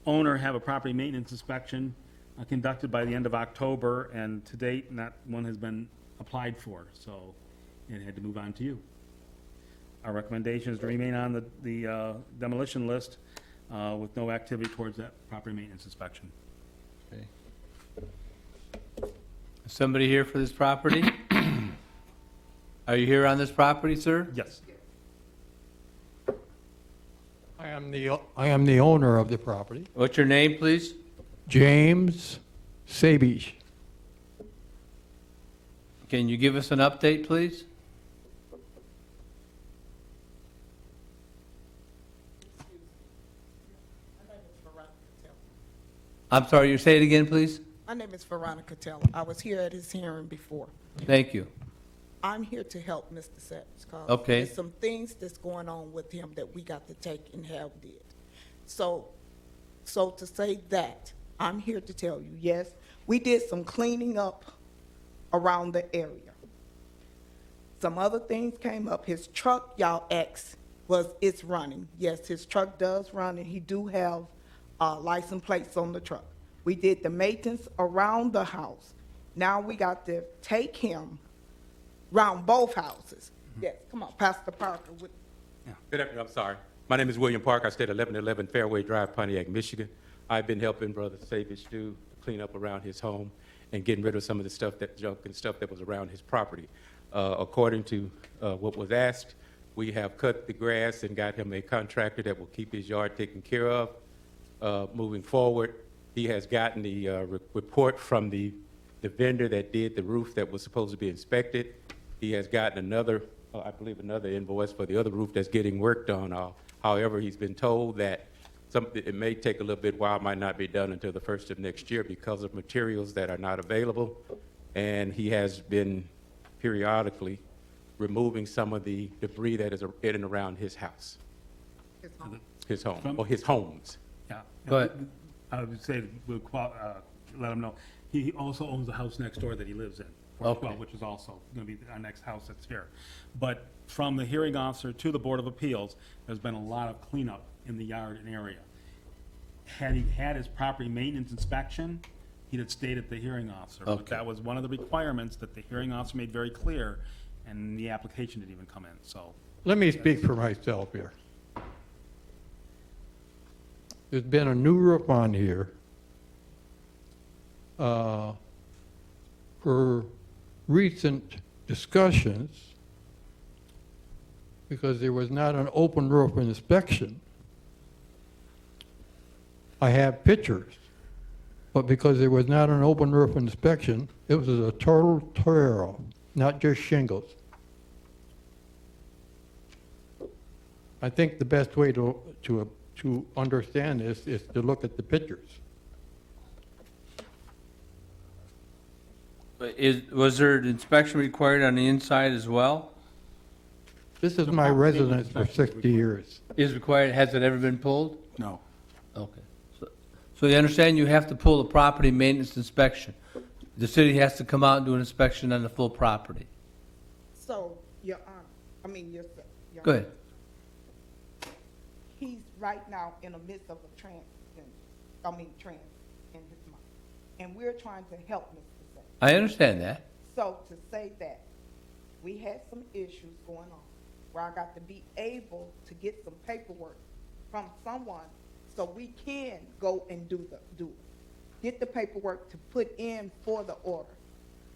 owner have a property maintenance inspection conducted by the end of October, and to date, not one has been applied for, so it had to move on to you. Our recommendation is to remain on the demolition list with no activity towards that property maintenance inspection. Okay. Somebody here for this property? Are you here on this property, sir? Yes. I am the owner of the property, What's your name, please? James Sabish. Can you give us an update, please? I'm sorry, you say it again, please? My name is Veronica Teller. I was here at his hearing before. Thank you. I'm here to help Mr. Sachs, because Okay. there's some things that's going on with him that we got to take and have did. So to say that, I'm here to tell you, yes, we did some cleaning up around the area. Some other things came up. His truck, y'all asked, it's running. Yes, his truck does run, and he do have license plates on the truck. We did the maintenance around the house. Now we got to take him around both houses. Yes, come on, Pastor Parker. Good afternoon, I'm sorry. My name is William Park. I stay at 1111 Fairway Drive, Pontiac, Michigan. I've been helping Brother Savage do clean up around his home and getting rid of some of the stuff, that junk and stuff that was around his property. According to what was asked, we have cut the grass and got him a contractor that will keep his yard taken care of. Moving forward, he has gotten the report from the vendor that did the roof that was supposed to be inspected. He has gotten another, I believe another invoice for the other roof that's getting worked on. However, he's been told that it may take a little bit while, might not be done until the first of next year because of materials that are not available. And he has been periodically removing some of the debris that is in and around his house. His home, or his homes. Yeah. Go ahead. I would say, let him know. He also owns the house next door that he lives in, 412, which is also going to be our next house that's here. But from the hearing officer to the Board of Appeals, there's been a lot of cleanup in the yard and area. Had he had his property maintenance inspection, he'd have stayed at the hearing officer. But that was one of the requirements that the hearing officer made very clear, and the application didn't even come in, so. Let me speak for myself here. There's been a new roof on here for recent discussions, because there was not an open roof inspection. I have pictures, but because there was not an open roof inspection, it was a total tear-off, not just shingles. I think the best way to understand this is to look at the pictures. Was there an inspection required on the inside as well? This is my residence for 60 years. Is required, has it ever been pulled? No. Okay. So you understand you have to pull a property maintenance inspection. The city has to come out and do an inspection on the full property. So, Your Honor, Your Go ahead. He's right now in the midst of a trans in his mind. And we're trying to help Mr. Say. I understand that. So to say that we had some issues going on where I got to be able to get some paperwork from someone so we can go and do it. Get the paperwork to put in for the order.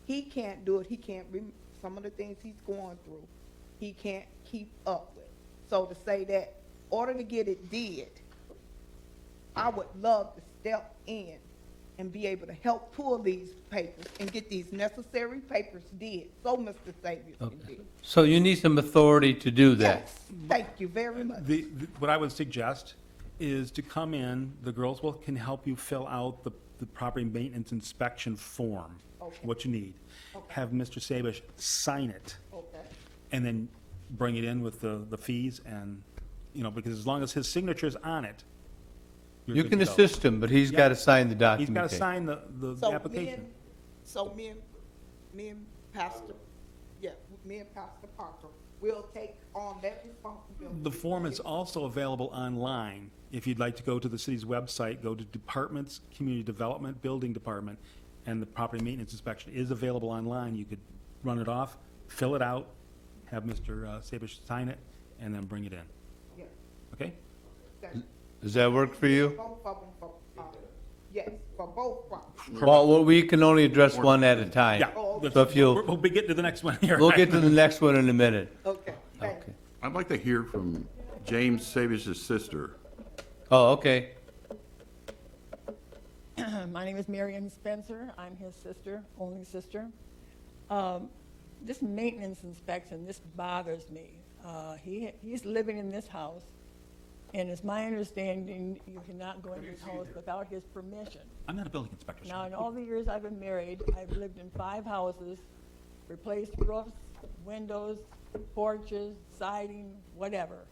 He can't do it. He can't, some of the things he's going through, he can't keep up with. So to say that, in order to get it did, I would love to step in and be able to help pull these papers and get these necessary papers did, so Mr. Saviors can do. So you need some authority to do that. Yes, thank you very much. What I would suggest is to come in, the girls can help you fill out the property maintenance inspection form, what you need. Have Mr. Sabish sign it. And then bring it in with the fees and, because as long as his signature's on it, You can assist him, but he's got to sign the He's document. got to sign the application. Me and Pastor Parker will take on that responsibility. The form is also available online. If you'd like to go to the city's website, go to Departments, Community Development, Building Department, and the Property Maintenance Inspection is available online. You could run it off, fill it out, have Mr. Sabish sign it, and then bring it in. Yeah. Okay? Does that work for you? Both of them, yes, for both properties. Well, we can only address one at a time. Yeah. So if you'll, We'll be getting to the next one here. we'll get to the next one in a minute. Okay, thank you. I'd like to hear from James Savish's sister. Oh, okay. My name is Marion Spencer. I'm his sister, only sister. This maintenance inspection, this bothers me. He's living in this house, and it's my understanding you cannot go into his house without his permission. I'm not a building inspector. Now, in all the years I've been married, I've lived in 5 houses, replaced roofs, windows, porches, siding, whatever.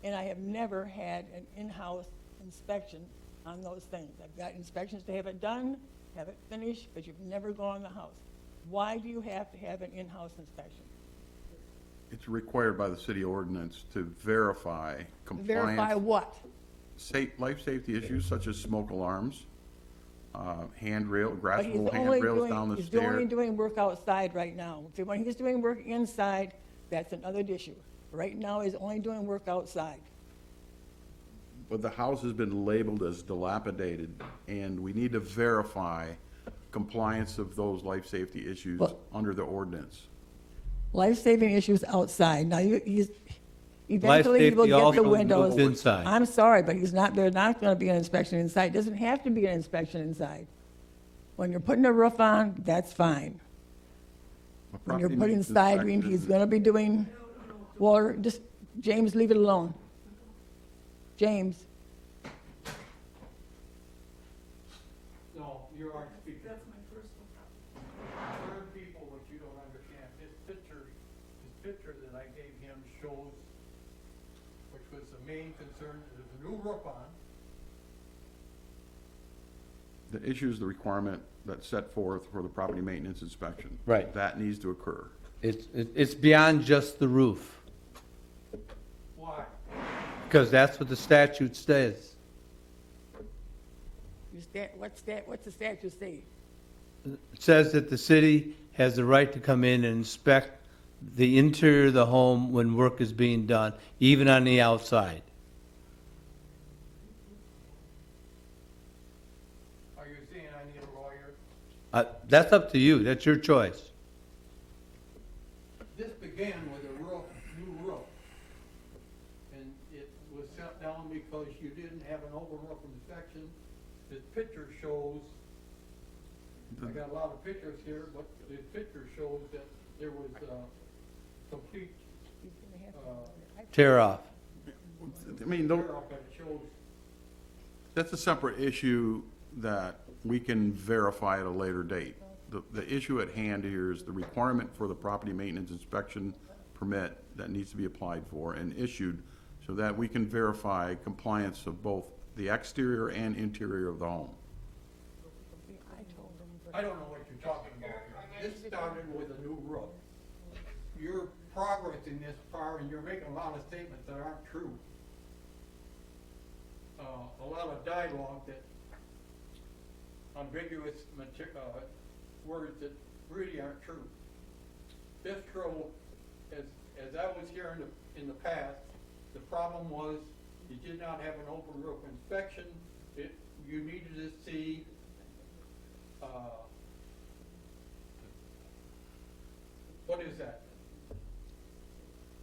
And I have never had an in-house inspection on those things. I've got inspections to have it done, have it finished, but you've never gone in the house. Why do you have to have an in-house inspection? It's required by the city ordinance to verify Verify compliance, what? life safety issues such as smoke alarms, handrail, But he's graspable only handrails down the doing, he's only stair. doing work outside right now. If when he's doing work inside, that's another issue. Right now, he's only doing work outside. But the house has been labeled as dilapidated, and we need to verify compliance of those life safety issues Well- under the ordinance. Life-saving issues outside. Now, eventually he safety will get also the windows. includes inside. I'm sorry, but there's not gonna be an inspection inside. It doesn't have to be an inspection inside. When you're putting a roof on, that's fine. A When you're property putting maintenance siding, inspection- he's gonna be doing water, just, James, leave it alone. James, No, you aren't speaking. That's my personal problem. Certain people, what you don't understand, this picture that I gave him shows, which was the main concern, there's a new roof on. The issue is the requirement that's set forth for the property maintenance inspection. Right. That needs to occur. It's beyond just the roof, Why? because that's what the statute says. what's the statute say? It says that the city has the right to come in and inspect the interior of the home when work is being done, even on the outside. Are you saying I need a lawyer? That's up to you, that's your choice. This began with a roof, new roof. And it was shut down because you didn't have an open roof inspection. This picture shows, I got a lot of pictures here, but this picture shows that there was complete, Tear off. I mean, don't, tear up, and it shows. that's a separate issue that we can verify at a later date. The issue at hand here is the requirement for the property maintenance inspection permit that needs to be applied for and issued so that we can verify compliance of both the exterior and interior of the home. I don't know what you're talking about here. This started with a new roof. You're progressing this far and you're making a lot of statements that aren't true. A lot of dialogue that ambiguous words that really aren't true. This trouble, as I was here in the past, the problem was you did not have an open roof inspection. You needed to see, what is that?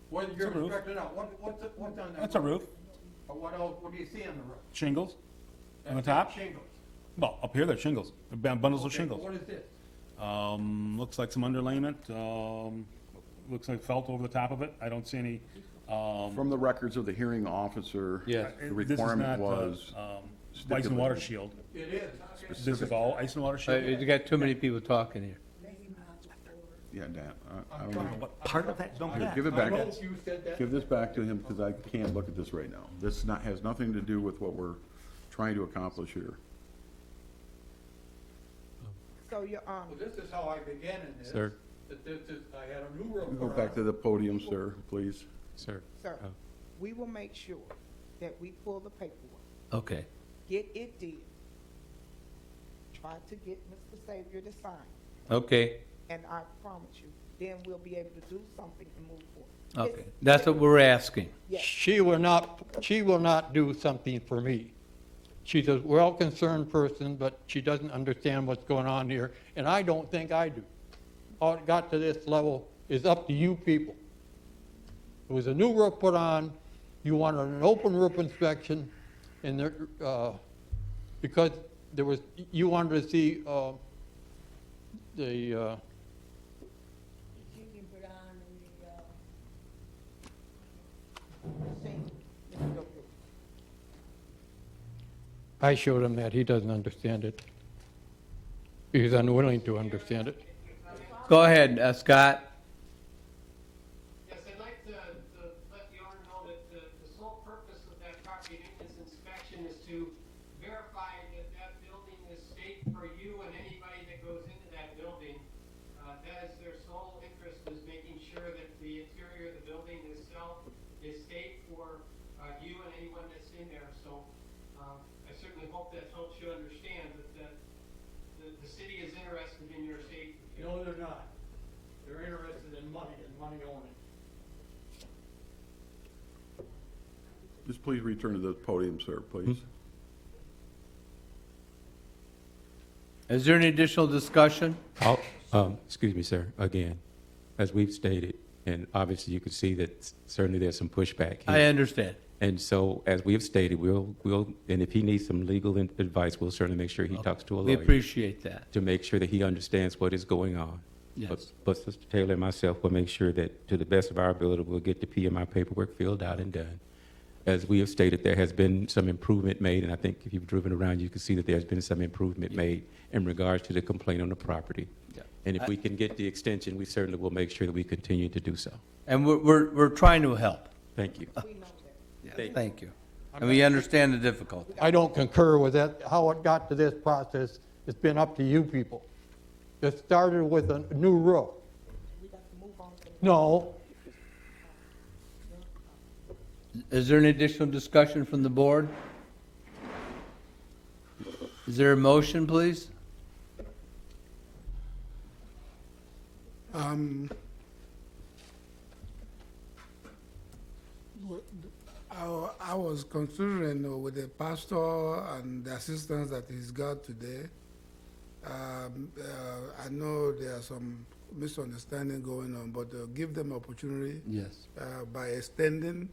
Whether you're It's a roof. inspecting out, what's on that? That's a roof. Or what else, what do you see on the roof? Shingles on the That's top. Shingles. Well, up here, they're shingles, bundles of Okay, shingles. What is this? Looks like some underlayment, looks like felt over the top of it. I don't see any, From the records of the hearing officer, Yes. the this is requirement not, was. ice and water shield. It is. This is all ice and water shield. You got too many people talking here. Yeah, Dan, I don't know. But part of that, don't Here, get. give it I back. know you said that. Give this back to him, because I can't look at this right now. This has nothing to do with what we're trying to accomplish here. So your, Well, this is how I began in this. Sir. That this is, I had a new roof. Go put back on. to the podium, sir, please. Sir. sir, we will make sure that we pull the paperwork, Okay. get it did. Try to get Mr. Savior to sign, Okay, and I promise you, then we'll be able to do something and move forward. okay. That's what we're asking. Yes. She will not do something for me. She's a well-concerned person, but she doesn't understand what's going on here, and I don't think I do. How it got to this level is up to you people. There was a new roof put on, you wanted an open roof inspection, and there, because there was, you wanted to see, the, You can put on I showed him that, he doesn't understand it. He's unwilling to understand it. Go ahead, Scott. Yes, I'd like to let the owner know that the sole purpose of that property maintenance inspection is to verify that that building is safe for you and anybody that goes into that building. That is their sole interest, is making sure that the interior of the in there, so, I certainly hope that helps you understand that the city is interested in your safety. No, they're not. They're interested in money and money only. Just please return to the podium, sir, please. Is there any additional discussion? Excuse me, sir, again, as we've stated, and obviously you can see that certainly there's some pushback here. I understand. And so, as we have stated, we'll, and if he needs some legal advice, we'll certainly make sure he talks to a We lawyer appreciate that. to make sure that he understands what is going on. Yes. But Mr. Taylor and myself will make sure that, to the best of our ability, we'll get the PMI paperwork filled out and done. As we have stated, there has been some improvement made, and I think if you've driven around, you can see that there's been some improvement made in regards to the complaint on the property. Yeah. And if we can get the extension, we certainly will make sure that we continue to do so. And we're trying to help. Thank you. Thank you. And we understand the difficulty. I don't concur with that. How it got to this process, it's been up to you people. It started with a new roof. No, Is there any additional discussion from the board? Is there a motion, please? I was considering with the pastor and the assistance that he's got today. I know there are some misunderstanding going on, but give them opportunity. Yes. By extending,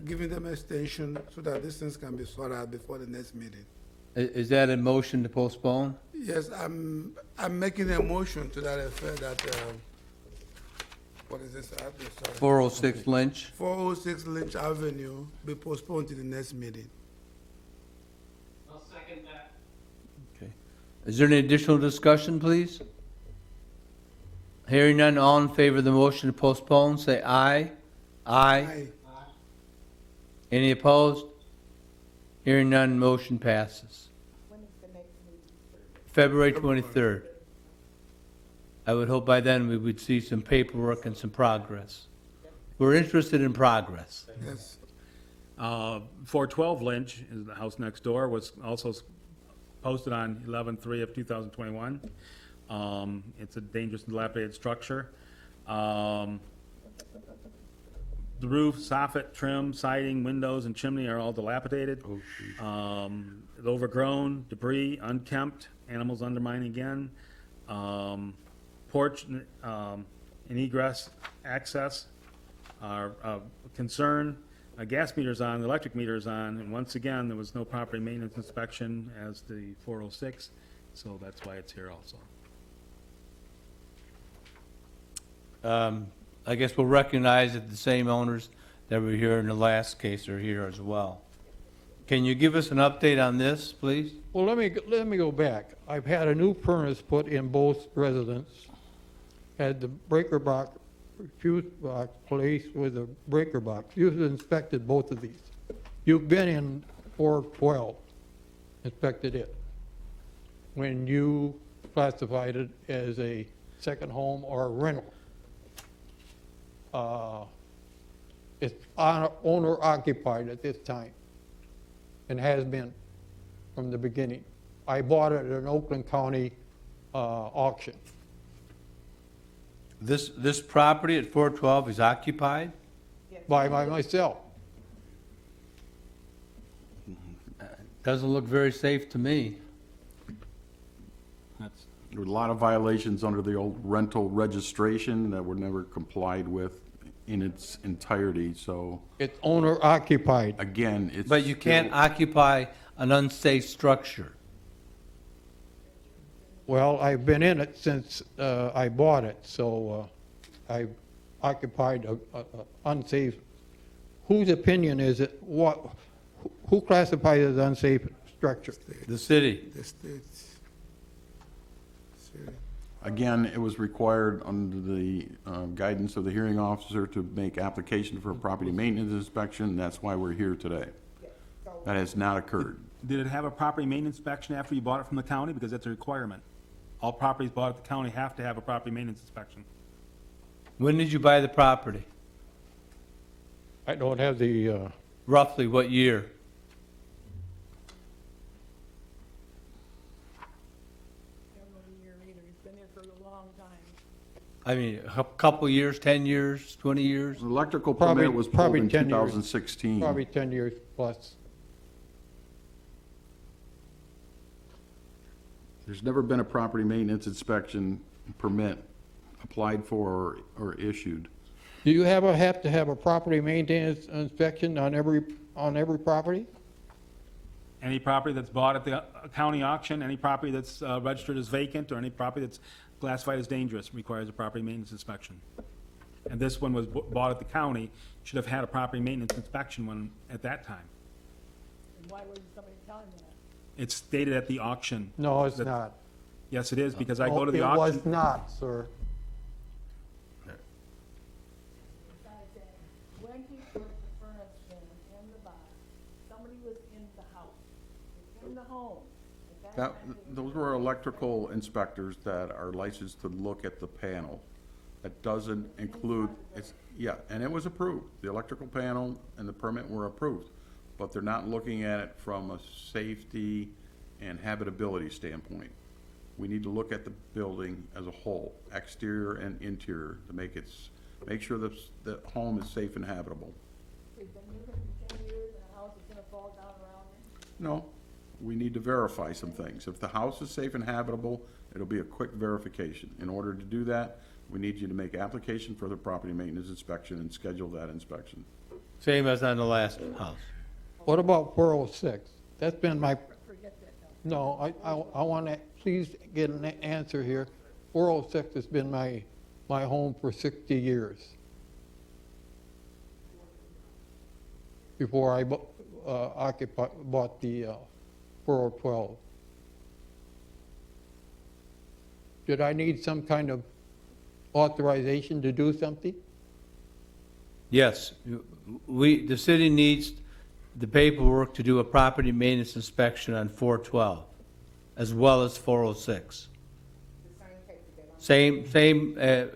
giving them extension so that these things can be sorted out before the next meeting. Is that a motion to postpone? Yes, I'm making a motion to that effect that, what is this? I'm sorry. 406 Lynch? 406 Lynch Avenue be postponed to the next meeting. I'll second that. Okay. Is there any additional discussion, please? Hearing none, all in favor of the motion to postpone, say aye. Aye. Any opposed? Hearing none, motion passes. When is the next meeting? February 23rd. I would hope by then we would see some paperwork and some progress. We're interested in progress. Yes. 412 Lynch is the house next door, was also posted on 11/3 of 2021. It's a dangerous and dilapidated structure. The roof, soffit, trim, siding, windows, and chimney are all dilapidated. It's overgrown, debris, unkempt, animals undermining again. Porch and egress access are a concern. Gas meter's on, the electric meter's on, and once again, there was no property maintenance inspection as the 406, so that's why it's here also. I guess we'll recognize that the same owners that were here in the last case are here as well. Can you give us an update on this, please? well, let me go back. I've had a new furnace put in both residents. Had the breaker box, fuse box placed with a breaker box. You've inspected both of these. You've been in 412, inspected it. When you classified it as a second home or a rental. It's owner occupied at this time and has been from the beginning. I bought it at an Oakland County auction. This property at 412 is occupied? By myself. Doesn't look very safe to me. There were a lot of violations under the old rental registration that were never complied with in its entirety, so It's owner occupied. again, it's. But you can't still- occupy an unsafe structure. Well, I've been in it since I bought it, so I occupied a unsafe. Whose opinion is it? Who classifies it as unsafe structure? The city. The states. Again, it was required under the guidance of the hearing officer to make application for a property maintenance inspection. That's why we're here today. That has not occurred. Did it have a property maintenance inspection after you bought it from the county? Because that's a requirement. All properties bought at the county have to have a property maintenance inspection. When did you buy the property? I don't have the, Roughly what year? don't know the year either. He's been there for a long time. I mean, a couple years, 10 years, 20 years? The electrical Probably- permit was pulled probably in 10 years. 2016. probably 10 years plus. There's never been a property maintenance inspection permit applied for or issued. Do you have to have a property maintenance inspection on every property? Any property that's bought at the county auction, any property that's registered as vacant, or any property that's classified as dangerous requires a property maintenance inspection. And this one was bought at the county, should have had a property maintenance inspection one at that time. And why wasn't somebody telling me that? It's stated at the auction. No, it's that- not. Yes, it is, because I go No, to the It auction. was not, sir. Besides that, when he put the furnace in the box, somebody was in the house, in the home. At That, time, those were electrical inspectors that are licensed to look at the panel. That doesn't include, it's, yeah, and it was approved. The electrical panel and the permit were approved. But they're not looking at it from a safety and habitability standpoint. We need to look at the building as a whole, exterior and interior, to make sure that the home is safe and habitable. We've been living for 10 years and the house is gonna fall down around me. No, we need to verify some things. If the house is safe and habitable, it'll be a quick verification. In order to do that, we need you to make application for the property maintenance inspection and schedule that inspection. Same as on the last house. What about 406? That's been my, Forget that now. no, I want to please get an answer here. 406 has been my home for 60 years. Before I bought the 412. Did I need some kind of authorization to do something? Yes, the city needs the paperwork to do a property maintenance inspection on 412, as well as 406. Same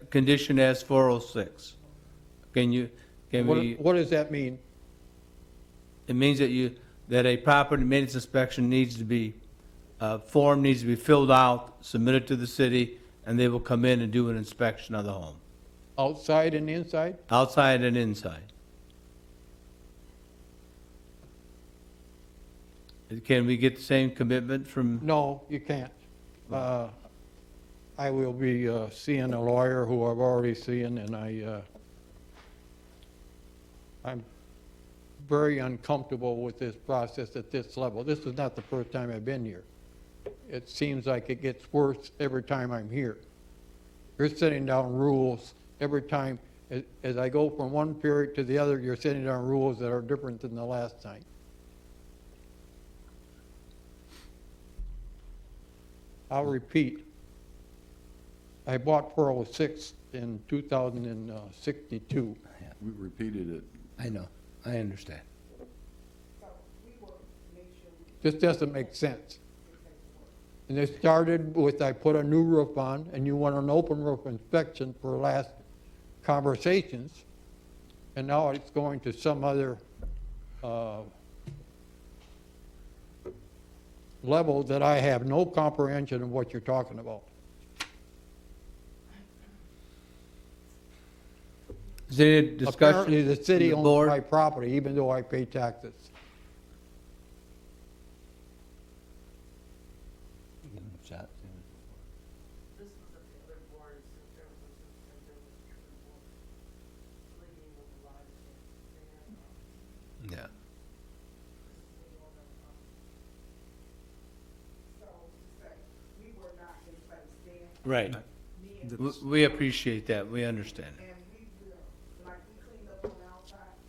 condition as 406. Can we, What does that mean? it means that a property maintenance inspection needs to be, form needs to be filled out, submitted to the city, and they will come in and do an inspection of the home, Outside and inside? outside and inside. Can we get the same commitment from? No, you can't. I will be seeing a lawyer who I've already seen, and I'm very uncomfortable with this process at this level. This is not the first time I've been here. It seems like it gets worse every time I'm here. You're setting down rules every time. As I go from one period to the other, you're setting down rules that are different than the last time. I'll repeat. I bought 406 in 2062. We repeated it. I know, I understand. This doesn't make sense. And it started with, I put a new roof on, and you want an open roof inspection for last conversations, and now it's going to some other level that I have no comprehension of what you're talking about. Is there any discussion? Apparently, the city from owns board? my property, even though I pay taxes. Yeah. Right. We appreciate that, we understand.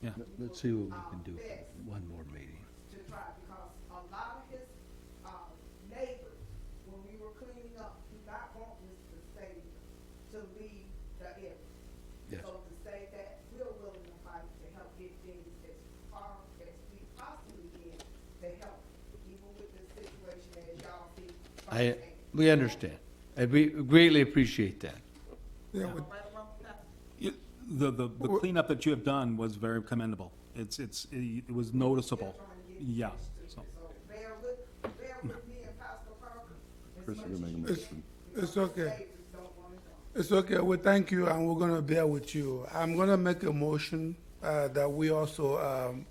Yeah. Let's see what we can do for one more meeting. To try, because a lot of his, neighbors, when we were cleaning up, do not want this to stay, to leave the area. Yes. So to say that we're willing to fight to help get things as far as we possibly can, to help, even with this situation as y'all see. We understand. We greatly appreciate that. Yeah, but, The cleanup that you have done was very commendable. It was noticeable. Yeah, so. Bear with me and Pastor Parker. Chris, you're gonna make a motion. It's okay. It's okay, we thank you, and we're gonna bear with you. I'm gonna make a motion that we also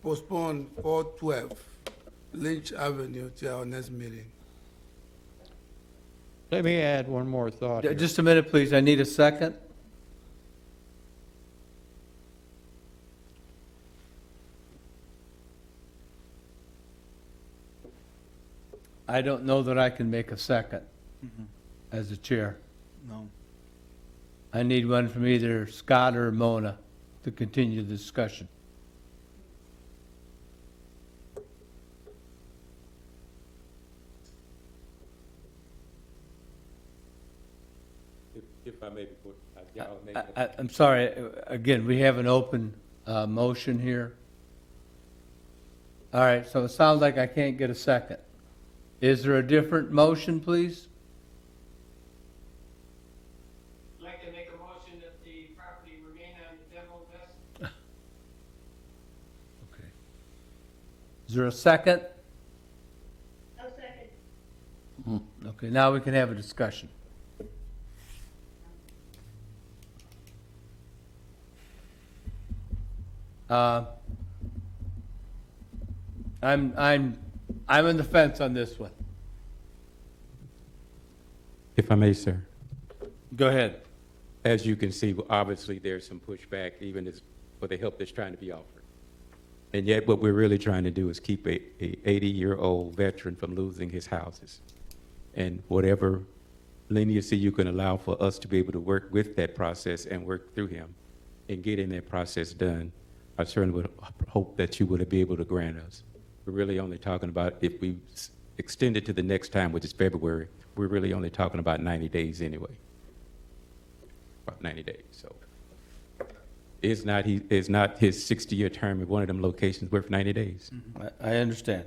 postpone 412 Lynch Avenue to our next meeting. Let me add one more thought here. Just a minute, please. I need a second. I don't know that I can make a second as the chair. No. I need one from either Scott or Mona to continue the discussion. If I may, I'm sorry, again, we have an open motion here. All right, so it sounds like I can't get a second. Is there a different motion, please? I'd like to make a motion that the property remain on the demo list. Okay. Is there a second? I'll second. Okay, now we can have a discussion. I'm in the fence on this one. If I may, sir. Go ahead. As you can see, obviously, there's some pushback even as for the help that's trying to be offered. And yet what we're really trying to do is keep a 80-year-old veteran from losing his houses. And whatever leniency you can allow for us to be able to work with that process and work through him and getting that process done, I certainly would hope that you would be able to grant us. We're really only talking about, if we extend it to the next time, which is February, we're really only talking about 90 days anyway. About 90 days, so. Is not his 60-year term at one of them locations worth 90 days? I understand.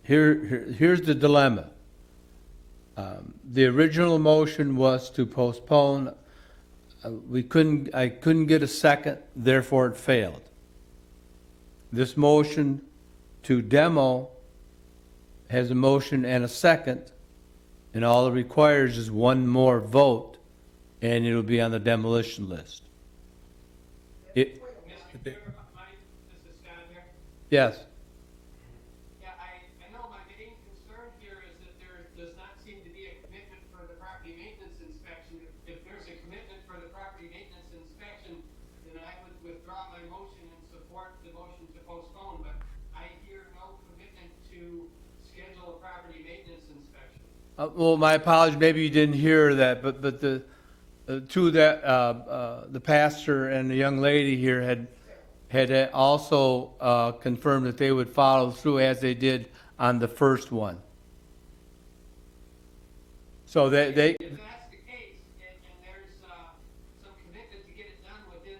Here's the dilemma. The original motion was to postpone. I couldn't get a second, therefore it failed. This motion to demo has a motion and a second, and all it requires is one more vote, and it'll be on the demolition list. Mr. Chair, this is Scott here. Yes. Yeah, I know my main concern here is that there does not seem to be a commitment for the property maintenance inspection. If there's a commitment for the property maintenance inspection, then I would withdraw my motion and support the motion to postpone, but I hear no commitment to schedule a property maintenance inspection. Well, my apologies, maybe you didn't hear that, but the the pastor and the young lady here had also confirmed that they would follow through as they did on the first one. So they If that's the case, and there's some commitment to get it done within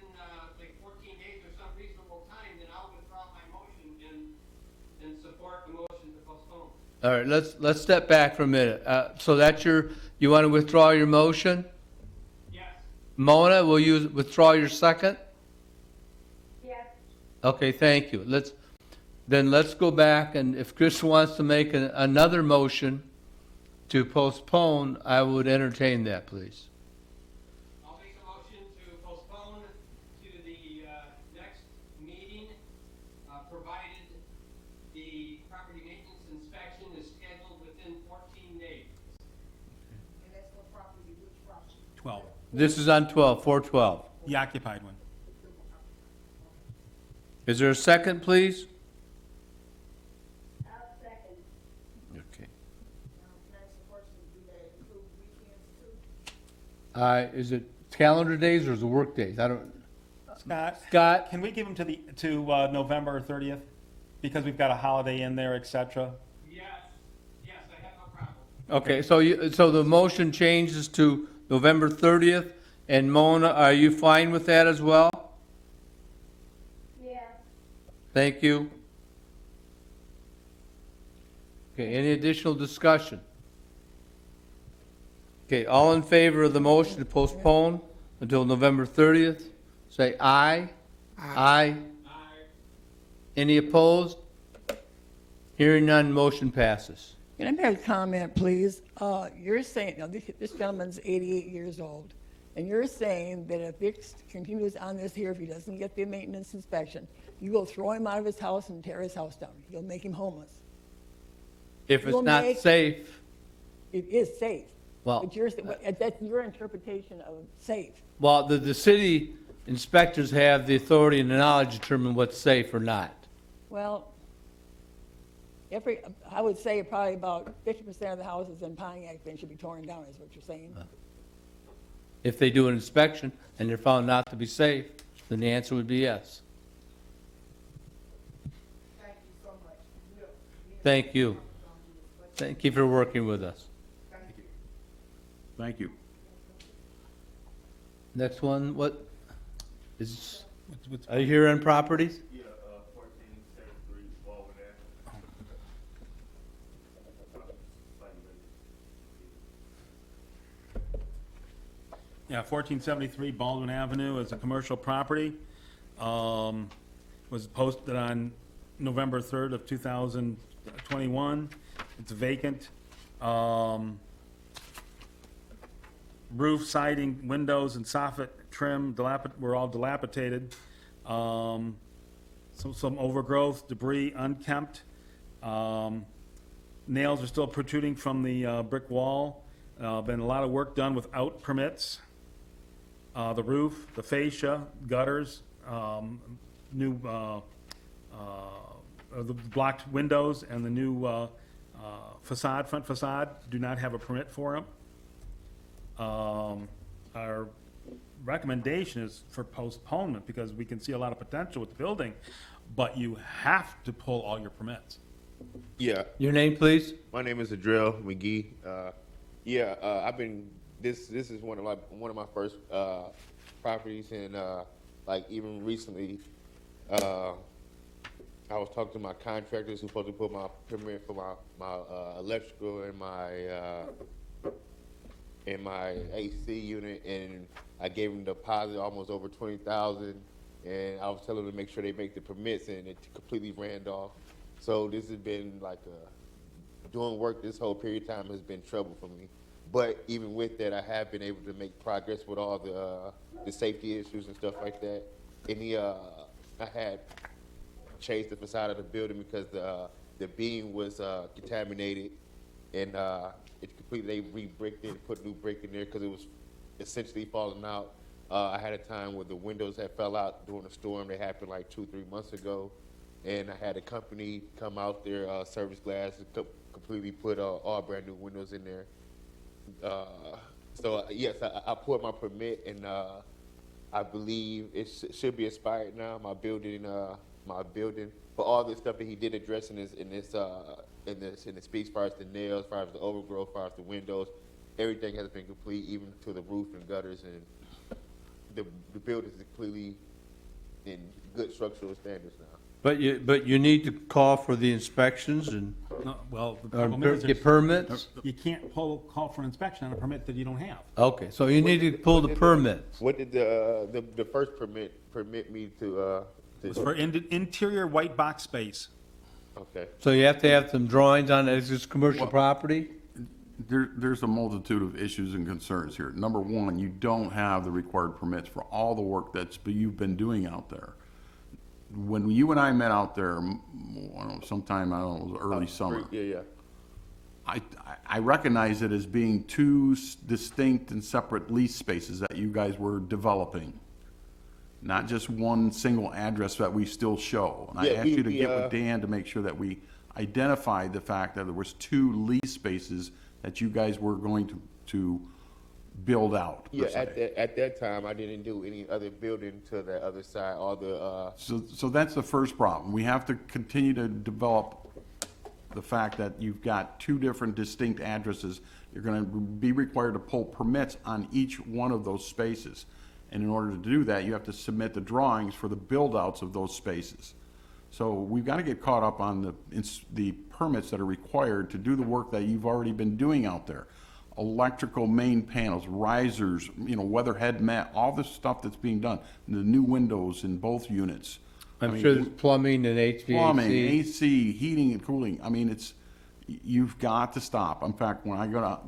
like 14 days or some reasonable time, then I'll withdraw my motion and support the motion to postpone. All right, let's step back for a minute. So that's you want to withdraw your motion? Yes. Mona, will you withdraw your second? Yes. Okay, thank you. Let's go back, and if Chris wants to make another motion to postpone, I would entertain that, please. I'll make a motion to postpone to the next meeting, provided the property maintenance inspection is scheduled within 14 days. And that's for property, which property? 12, This is on 412. the occupied one. Is there a second, please? I'll second. Okay. Next question, do they include weekends too? Is it calendar days or is it work days? I don't, Scott, can we give them to November 30th? Because we've got a holiday in there, et cetera. Yes, I have no problem. okay, so the motion changes to November 30th, and Mona, are you fine with that as well? Yeah. Thank you. Okay, any additional discussion? Okay, all in favor of the motion to postpone until November 30th? say aye. Aye. Any opposed? Hearing none, motion passes. Can I make a comment, please? You're saying, now, this gentleman's 88 years old, and you're saying that if it continues on this here, if he doesn't get the maintenance inspection, you will throw him out of his house and tear his house down. You'll make him homeless. If it's You'll not make- safe, It is safe. Well- But that's your interpretation of safe. well, the city inspectors have the authority and the knowledge to determine what's safe or not. Well, I would say probably about 50% of the houses in Pontiac then should be torn down, is what you're saying. If they do an inspection and they're found not to be safe, then the answer would be yes. Thank you. Thank you for working with us. Thank you. Next one, what is, are you here on properties? Yeah, 1473 Baldwin Yeah, 1473 Baldwin Avenue is a commercial property. Was posted on November 3rd of 2021. It's vacant. Roof, siding, windows, and soffit trim were all dilapidated. Some overgrowth, debris, unkempt. Nails are still protruding from the brick wall. Been a lot of work done without permits. The roof, the fascia, gutters, new the blocked windows, and the new front facade do not have a permit for them. Our recommendation is for postponement because we can see a lot of potential with the building, but you have to pull all your permits. Yeah. Your name, please? My name is Adriel McGee. I've been. This is one of my first properties, and like even recently, I was talking to my contractors who's supposed to put my permit for my electrical and my AC unit, and I gave them the deposit almost over $20,000, and I was telling them to make sure they make the permits, and it completely ran off. So this has been like doing work this whole period of time has been trouble for me. But even with that, I have been able to make progress with all the safety issues and stuff like that. And I had changed the facade of the building because the beam was contaminated, and it completely, they re-bricked it, put new brick in there because it was essentially falling out. I had a time where the windows had fell out during a storm that happened like 2-3 months ago, and I had a company come out there, Service Glass, and completely put all brand new windows in there. Yes, I put my permit, and I believe it should be expired now. My building, for all the stuff that he did address in the speech, as far as the nails, as far as the overgrowth, as far as the windows, everything has been complete, even to the roof and gutters, and the building is completely in good structural standards now. But you need to call for the inspections and No, well, the or problem is get permits? you can't call for an inspection on a permit that you don't have. Okay, so you need to pull the permits. What did the first permit me to? It's for interior white box space. Okay. So you have to have some drawings on it, is this commercial property? There's a multitude of issues and concerns here. Number one, you don't have the required permits for all the work you've been doing out there. When you and I met out there, sometime, I don't know, it was early summer. Yeah. I recognize it as being two distinct and separate lease spaces that you guys were developing. Not just one single address that we still show. And I asked you to get with Dan to make sure that we identified the fact that there was two lease spaces that you guys were going to build out. Yeah, at that time, I didn't do any other building to the other side, all the, So that's the first problem. We have to continue to develop the fact that you've got two different distinct addresses. You're gonna be required to pull permits on each one of those spaces. And in order to do that, you have to submit the drawings for the build-outs of those spaces. So we've got to get caught up on the permits that are required to do the work that you've already been doing out there. electrical main panels, risers, weatherhead mat, all this stuff that's being done, the new windows in both units. I I'm mean, sure there's plumbing and Plumbing, HVAC. AC, heating and cooling, I mean, you've got to stop. In fact, when I go to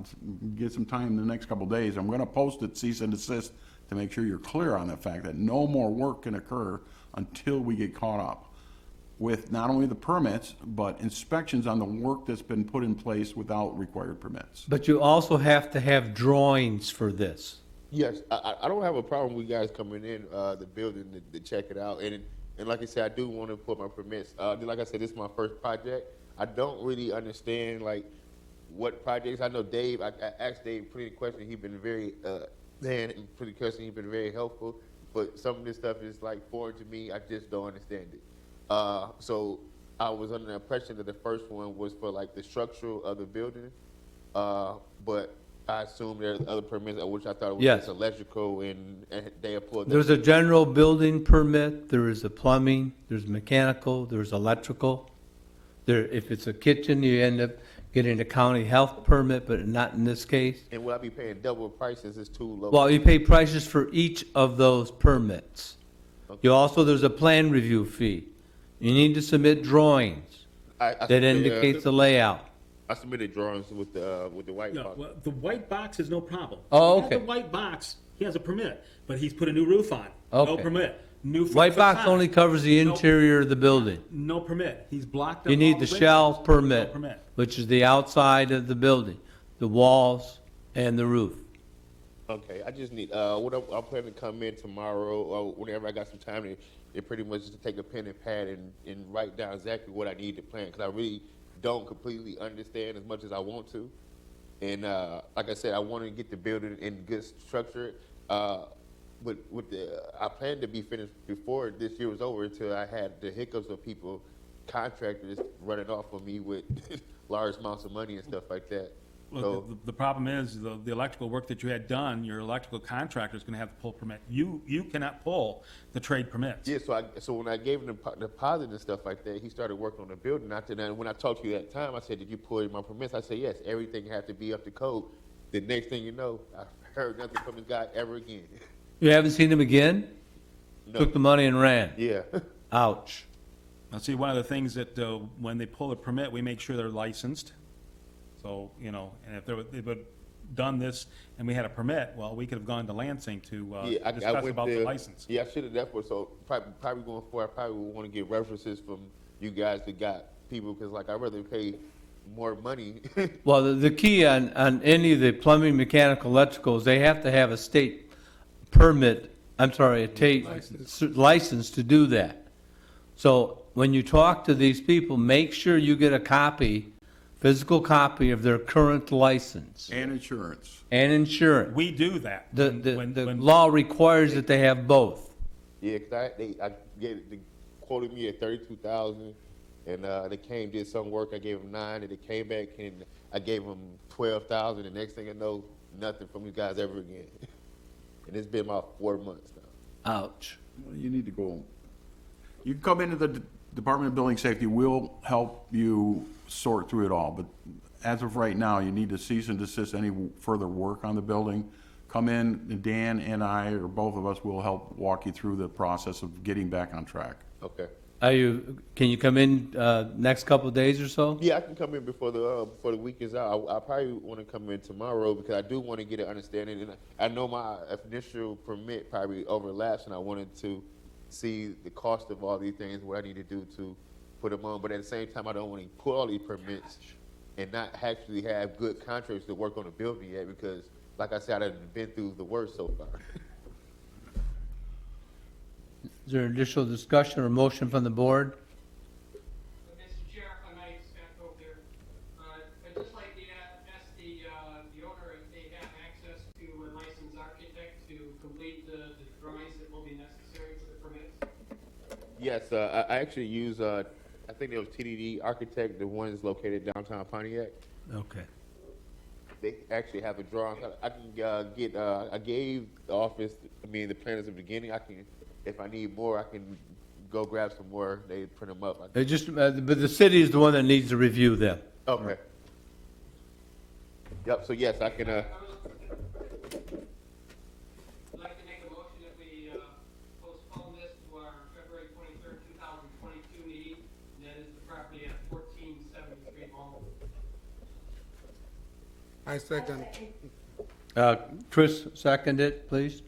get some time in the next couple of days, I'm gonna post it, cease and desist, to make sure you're clear on the fact that no more work can occur until we get caught up with not only the permits, but inspections on the work that's been put in place without required permits. But you also have to have drawings for this. Yes, I don't have a problem with you guys coming in, the building to check it out. And like I said, I do want to put my permits. Like I said, this is my first project. I don't really understand like what projects. I know Dave, I asked Dave pretty question. He's been very, he's been very helpful. But some of this stuff is like foreign to me. I just don't understand it. So I was under the impression that the first one was for like the structural of the building. But I assume there's other permits, which I thought it was Yes. just electrical, and they applied. There's a general building permit, there is a plumbing, there's mechanical, there's electrical. There, if it's a kitchen, you end up getting a county health permit, but not in this case. And will I be paying double prices? It's too low. Well, you pay prices for each of those permits. You also, there's a plan review fee. You need to submit drawings that indicates the layout. I submitted drawings with the white No, box. well, the white box is no problem. Oh, He has okay. The white box, he has a permit, but he's put a new roof on. No Okay. permit. New White box facade. only covers the No- interior of the building. No permit. He's blocked up You need all the windows. shell No permit, permit. which is the outside of the building, the walls and the roof. Okay, I just need, what I'm planning to come in tomorrow, or whenever I got some time, to pretty much just take a pen and pad and write down exactly what I need to plan, because I really don't completely understand as much as I want to. And, like I said, I want to get the building in good structure, but I planned to be finished before this year was over until I had the hiccups of people, contractors running off on me with large amounts of money and stuff like that. Well, So, the problem is, the electrical work that you had done, your electrical contractor is gonna have to pull permit. You cannot pull the trade permits. yeah, so when I gave him the deposit and stuff like that, he started working on the building. After that, when I talked to you that time, I said, "Did you pull my permits?" I said, "Yes, everything had to be up to code." The next thing you know, I heard nothing from this guy ever again. You haven't seen him again? No. Took the money and ran. Yeah. Ouch. Now, see, one of the things that, when they pull a permit, we make sure they're licensed. So, and if they would done this and we had a permit, well, we could have gone to Lansing to Yeah, I discuss went about there. the license. Yeah, I should have definitely. So probably going forward, I probably would want to get references from you guys that got people, because like I'd rather pay more money. Well, the key on any of the plumbing, mechanical, electricals, they have to have a state permit, a state license to do that. So when you talk to these people, make sure you get a copy, physical copy of their current license And insurance. and insurance. We do that. The law requires that they have both. Yeah, because they quoted me at $32,000, and they came, did some work. I gave them $9,000, and they came back and I gave them $12,000. The next thing I know, nothing from you guys ever again. And it's been about 4 months now. Ouch. Well, you need to go, you can come into the Department of Building Safety, we'll help you sort through it all, but as of right now, you need to cease and desist any further work on the building. Come in, Dan and I, or both of us, will help walk you through the process of getting back on track. Okay. Can you come in next couple of days or so? Yeah, I can come in before the week is out. I probably want to come in tomorrow because I do want to get an understanding. And I know my initial permit probably overlaps, and I wanted to see the cost of all these things, what I need to do to put them on. But at the same time, I don't want to pull all these permits and not actually have good contractors to work on the building yet, because, like I said, I've been through the worst so far. Is there additional discussion or motion from the board? Mr. Chair, if I might, Scott Cope here. I'd just like to ask the owner if they have access to a licensed architect to complete the drawings that will be necessary for the permits. Yes, I actually use, I think it was TDD Architect, the ones located downtown Pontiac. Okay. They actually have a drawing. I can I gave the office, the planners at the beginning. I can, if I need more, I can go grab some more. They print them up. But the city is the one that needs to review them. Okay. Yep, so yes, I can, I'd like to make a motion that we postpone this to our February 23rd, 2022 meeting, and that is the property at 1473 Walnut. I second. Chris, second it, please.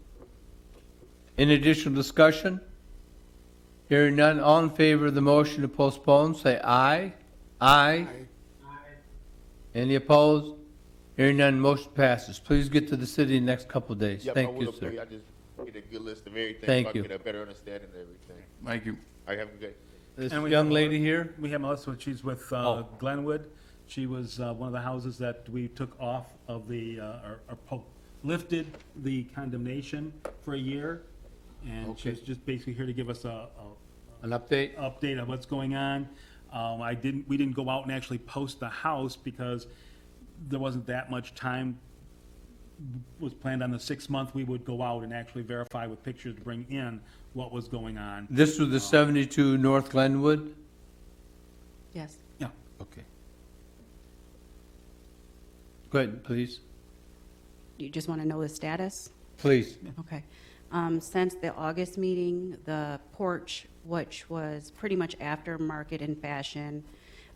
Any additional discussion? Hearing none, all in favor of the motion to postpone, say aye. Aye. Any opposed? Hearing none, motion passes. Please get to the city in the next couple of days. yep, I Thank you, will, sir. I just get a good list of everything. Thank so I you. can get a better understanding of everything. Thank you. All right, have a good. This And we young have lady here? We have Melissa, she's with Oh. Glenwood. She was one of the houses that we took off of the, lifted the condemnation for a year. And she's Okay. just basically here to give us An update? update on what's going on. We didn't go out and actually post the house because there wasn't that much time. Was planned on the 6 month, we would go out and actually verify with pictures to bring in what was going on. This was the 72 North Glenwood? Yes. Yeah. Okay. Go ahead, please. You just want to know the status? Please. Okay. Since the August meeting, the porch, which was pretty much aftermarket in fashion,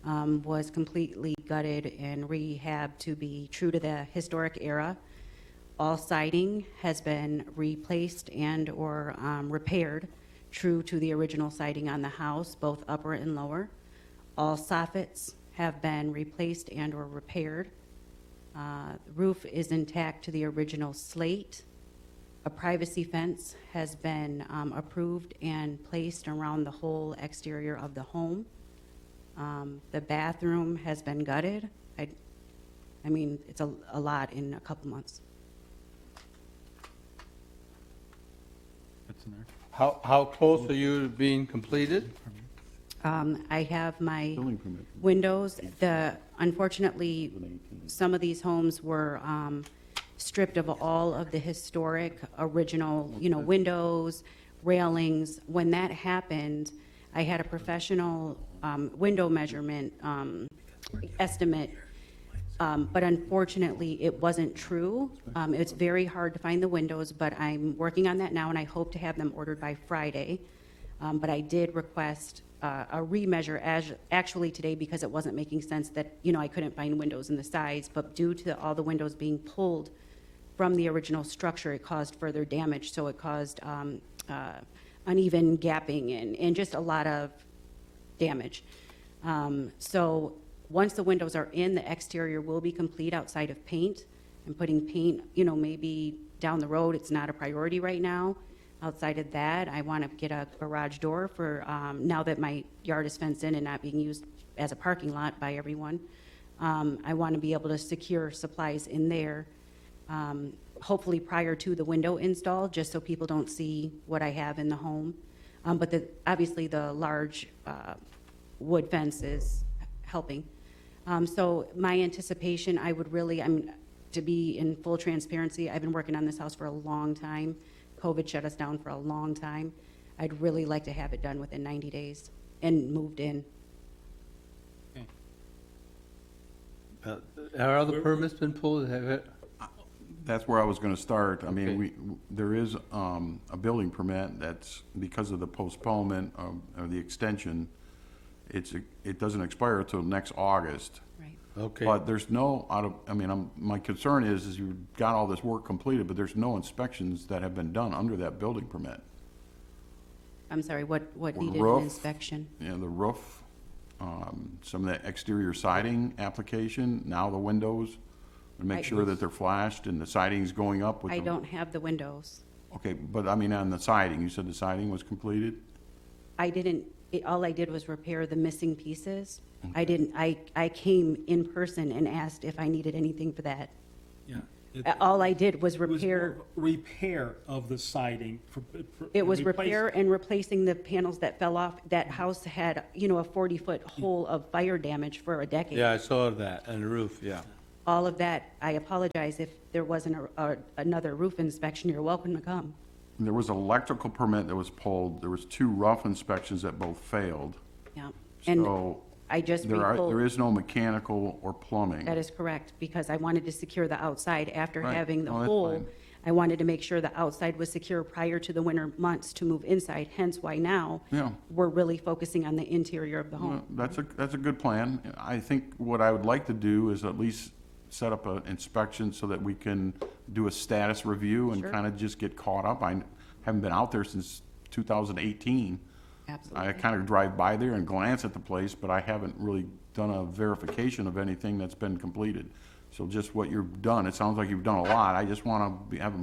was completely gutted and rehabbed to be true to the historic era. All siding has been replaced and/or repaired, true to the original siding on the house, both upper and lower. All soffits have been replaced and/or repaired. The roof is intact to the original slate. A privacy fence has been approved and placed around the whole exterior of the home. The bathroom has been gutted. I mean, it's a lot in a couple months. That's in there. How close are you to being completed? I have my Building permit. windows. Unfortunately, some of these homes were stripped of all of the historic, original, windows, railings. When that happened, I had a professional window measurement estimate, but unfortunately, it wasn't true. It's very hard to find the windows, but I'm working on that now, and I hope to have them ordered by Friday. But I did request a remeasure actually today because it wasn't making sense that, I couldn't find windows in the size, but due to all the windows being pulled from the original structure, it caused further damage. So it caused uneven gapping and just a lot of damage. So once the windows are in, the exterior will be complete outside of paint. And putting paint, maybe down the road, it's not a priority right now. Outside of that, I want to get a garage door for, now that my yard is fenced in and not being used as a parking lot by everyone. I want to be able to secure supplies in there, hopefully prior to the window install, just so people don't see what I have in the home. But obviously the large wood fence is helping. So my anticipation, to be in full transparency, I've been working on this house for a long time. COVID shut us down for a long time. I'd really like to have it done within 90 days and moved in. Have other permits been pulled? That's where I was gonna start. I mean, Okay. there is, a building permit that's, because of the postponement of the extension, it doesn't expire until next August. Right. Okay. But there's no, my concern is you've got all this work completed, but there's no inspections that have been done under that building permit. I'm sorry, what needed Roof. an inspection? You know, the roof, some of that exterior siding application, now the windows, and make sure that they're flashed and the siding's going up with I the. don't have the windows. Okay, but I mean, on the siding, you said the siding was completed? All I did was repair the missing pieces. I came in person and asked if I needed anything for that. Yeah. All I did was It was repair. more repair of the siding. It was replace- repair and replacing the panels that fell off. That house had, a 40-foot hole of fire damage for a decade. Yeah, I saw that on the roof, yeah. All of that, I apologize if there wasn't another roof inspection. You're welcome to come. There was an electrical permit that was pulled. There was 2 rough inspections that both failed. Yeah. And So I just There is no mechanical or plumbing. That is correct, because I wanted to secure the outside after Right. having the No, that's hole. fine. I wanted to make sure the outside was secure prior to the winter months to move inside, hence why now Yeah. we're really focusing on the interior of the home. That's a good plan. I think what I would like to do is at least set up an inspection so that we can do a status review and Sure. kind of just get caught up. I haven't been out there since 2018. Absolutely. I kind of drive by there and glance at the place, but I haven't really done a verification of anything that's been completed. So just what you've done, it sounds like you've done a lot. I just want to have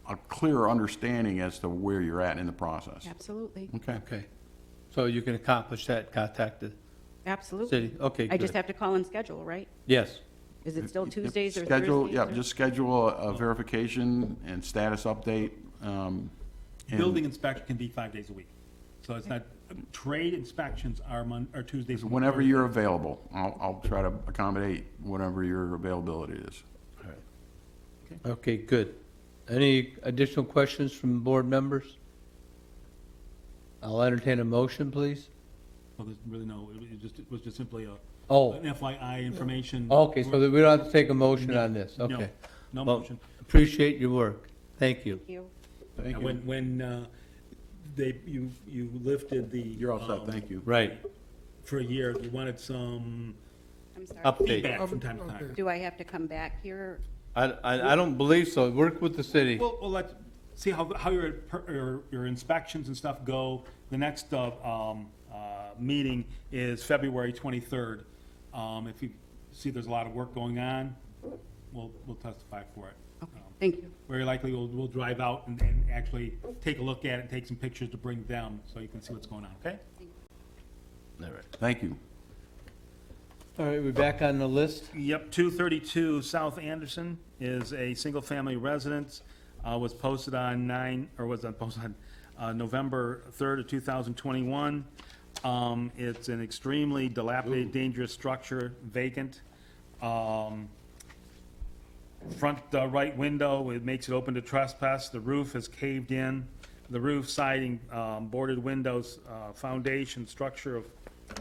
a clearer understanding as to where you're at in the process. Absolutely, Okay. Okay. So you can accomplish that, contact the absolutely. city? Okay, I just good. have to call and schedule, right? Yes. Is it still Tuesdays or Schedule, Thursdays? yeah, or- just schedule a verification and status update. and- Building inspection can be 5 days a week. So it's not, trade inspections are Tuesdays. and Whenever Thursdays. you're available, I'll try to accommodate whatever your availability is. Okay, good. Any additional questions from board members? I'll entertain a motion, please. Well, there's really no, it was just simply Oh. an FYI information. Okay, so that we don't have to take a motion on this, No, okay. no Well, motion. Appreciate your work. Thank you. Thank you. Thank And you. when you lifted the. You're all set, thank you. Right. For a year, you wanted some I'm sorry. Update. feedback from time to time. Do I have to come back here? I don't believe so. Work with the city. Well, let's see how your inspections and stuff go. The next meeting is February 23rd. If you see there's a lot of work going on, we'll testify for it. Thank you. Very likely, we'll drive out and actually take a look at it and take some pictures to bring them, so you can see what's going on, okay? All right. Thank you. All right, we're back on the list. Yep, 232 South Anderson is a single-family residence, was posted on November 3rd of 2021. It's an extremely dilapidated, dangerous structure, vacant. Front right window, it makes it open to trespass. The roof is caved in. The roof siding, boarded windows, foundation, structure of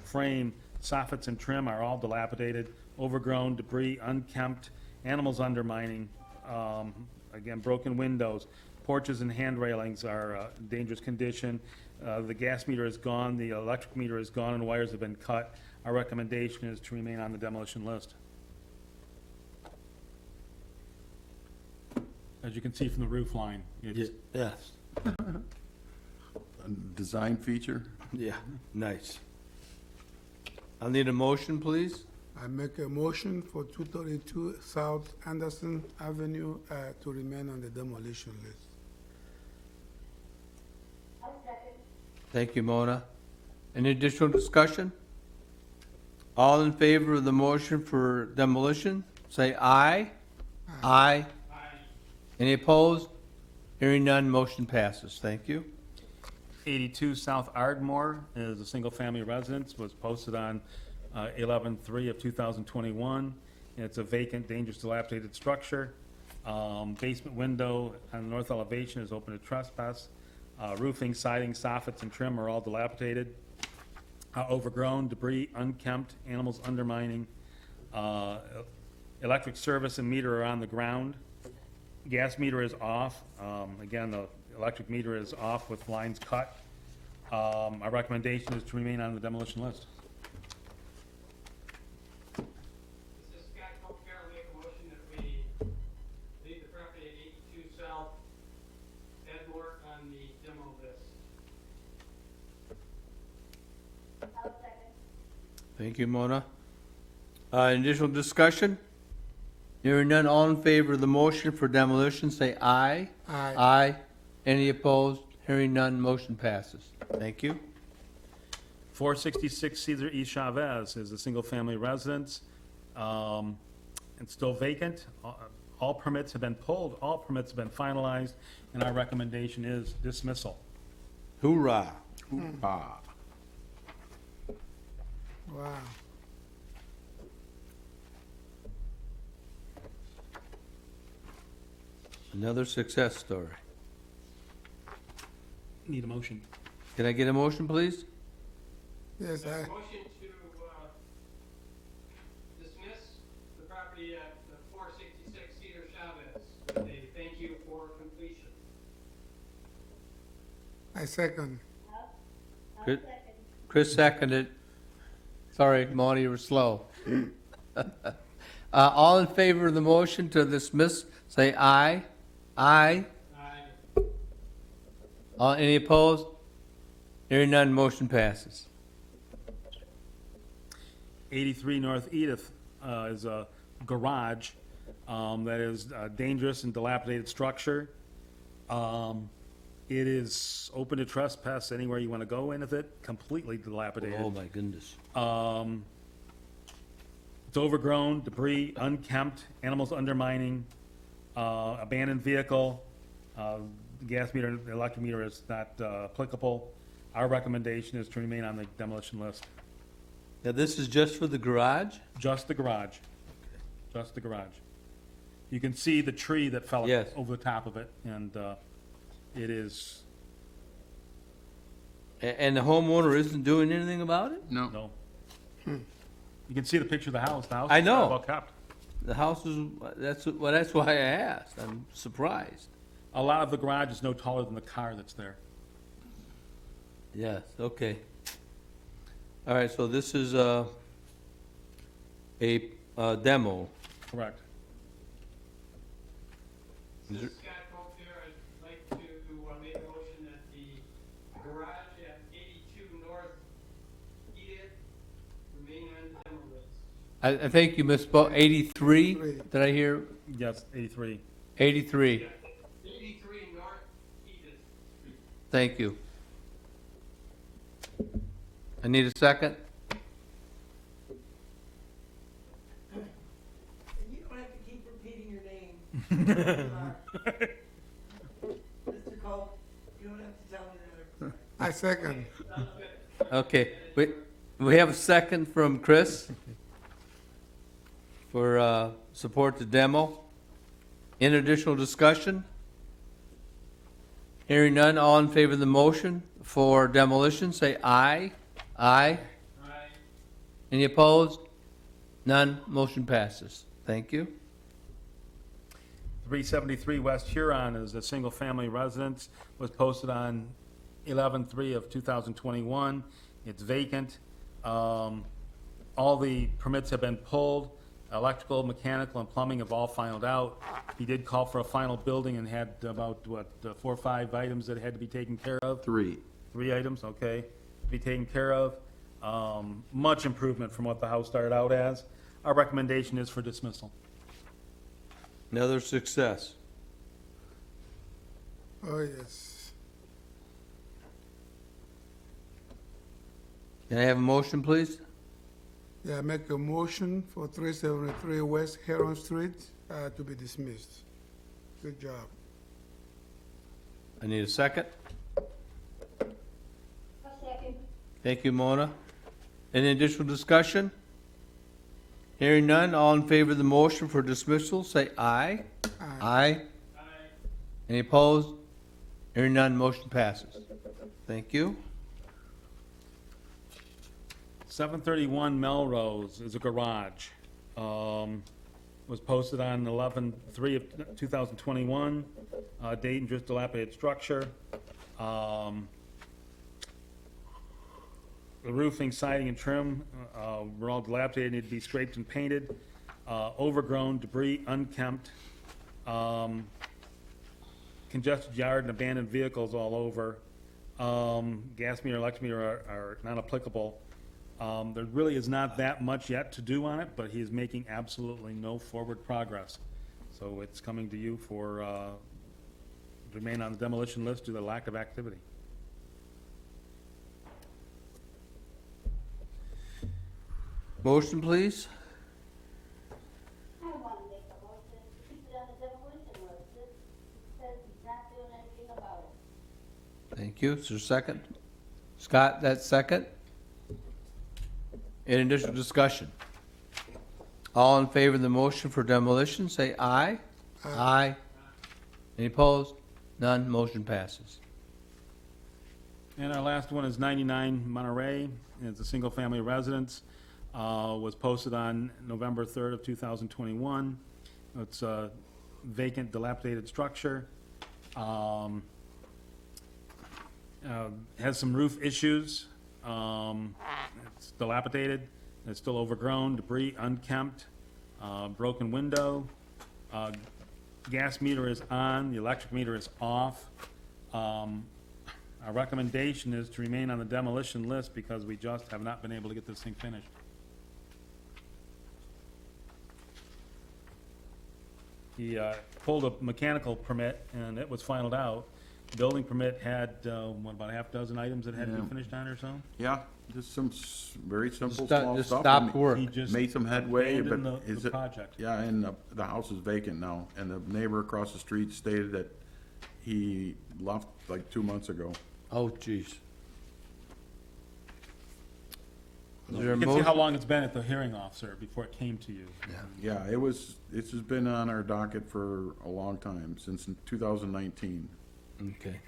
frame, soffits and trim are all dilapidated, overgrown, debris, unkempt, animals undermining, again, broken windows. Porches and hand railings are in dangerous condition. The gas meter is gone, the electric meter is gone, and wires have been cut. Our recommendation is to remain on the demolition list. As you can see from the roof line, it's Yes. Design feature? Yeah, nice. I'll need a motion, please. I make a motion for 232 South Anderson Avenue to remain on the demolition list. Thank you, Mona. Any additional discussion? All in favor of the motion for demolition, say aye. Aye. Any opposed? Hearing none, motion passes. Thank you. 82 South Ardmore is a single-family residence, was posted on 11/3 of 2021. It's a vacant, dangerous, dilapidated structure. Basement window on the north elevation is open to trespass. Roofing, siding, soffits, and trim are all dilapidated. Overgrown, debris, unkempt, animals undermining. Electric service and meter are on the ground. Gas meter is off. Again, the electric meter is off with lines cut. Our recommendation is to remain on the demolition list. This is Scott Colfair, make a motion that we leave the property at 82 South Edmore on the demo list. Thank you, Mona. Additional discussion? Hearing none, all in favor of the motion for demolition, say aye. Aye. Aye. Any opposed? Hearing none, motion passes. Thank you. 466 Cesar E. Chavez is a single-family residence. It's still vacant. All permits have been pulled, all permits have been finalized, and our recommendation is dismissal. Hoorah. Hoorah. Wow. Another success story. Need a motion. Can I get a motion, please? Yes, Motion to I second. Chris seconded. Sorry, Monty, you were slow. All in favor of the motion to dismiss, say aye. Aye. Any opposed? Hearing none, motion passes. 83 North Edith is a garage that is a dangerous and dilapidated structure. It is open to trespass anywhere you want to go in with it, completely dilapidated. Oh, my goodness. It's overgrown, debris, unkempt, animals undermining, abandoned vehicle. The gas meter, the electric meter is not applicable. Our recommendation is to remain on the demolition list. Now, this is just for the garage? Just the garage. Just the garage. You can see the tree that fell Yes. over the top of it, and it is, And the homeowner isn't doing anything about it? no. You can see the picture of the house. The house I is know. well kept. The house is, that's why I asked. I'm surprised. A lot of the garage is no taller than the car that's there. Yes, okay. All right, so this is a demo. Correct. Is This there- is Scott Coke here. I'd like to make a motion that the garage at 82 North Edith remain on the demo list. I think you misspoke, 83, did I hear? Yes, 83. 83, 83 North Edith Street. thank you. I need a second? You don't have to keep repeating your name. Mr. Cole, you don't have to tell me that. I second. Okay, we have a second from Chris for support the demo. In additional discussion? Hearing none, all in favor of the motion for demolition, say aye. Aye. Any opposed? None, motion passes. Thank you. 373 West Huron is a single-family residence, was posted on 11/3 of 2021. It's vacant. All the permits have been pulled. Electrical, mechanical, and plumbing have all finalized out. He did call for a final building and had about, 4 or 5 items that had to be taken care of? 3. 3 items, okay, to be taken care of. Much improvement from what the house started out as. Our recommendation is for dismissal. Another success. Oh, yes. Can I have a motion, please? Yeah, I make a motion for 373 West Heron Street to be dismissed. Good job. I need a second. A second. Thank you, Mona. Any additional discussion? Hearing none, all in favor of the motion for dismissal, say aye. Aye. Any opposed? Hearing none, motion passes. Thank you. 731 Melrose is a garage. Was posted on 11/3 of 2021. Dangerous dilapidated structure. The roofing, siding, and trim were all dilapidated, need to be scraped and painted. Overgrown, debris, unkempt. Congested yard and abandoned vehicles all over. Gas meter, electric meter are not applicable. There really is not that much yet to do on it, but he is making absolutely no forward progress. So it's coming to you for, to remain on the demolition list due to the lack of activity. Motion, please. I want to make a motion to keep it on the demolition list. This says he's not doing anything about it. Thank you. Is there a second? Scott, that second? Any additional discussion? All in favor of the motion for demolition, say aye. Aye. Any opposed? None, motion passes. And our last one is 99 Monterey. It's a single-family residence. Was posted on November 3rd of 2021. It's a vacant, dilapidated structure. Has some roof issues. It's dilapidated, it's still overgrown, debris, unkempt, broken window. Gas meter is on, the electric meter is off. Our recommendation is to remain on the demolition list because we just have not been able to get this thing finished. He pulled a mechanical permit and it was finalized out. Building permit had, about a half dozen items that had to Yeah. be finished on or so? Yeah, just some very simple, Stop- small just stuff. stopped and work. He just Made some headway, but abandoned is the it? project. Yeah, and the house is vacant now, and the neighbor across the street stated that he left like 2 months ago. Oh, jeez. Is there a You can see motion? how long it's been at the hearing officer before it came to you. Yeah, this has been on our docket for a long time, since 2019. Okay.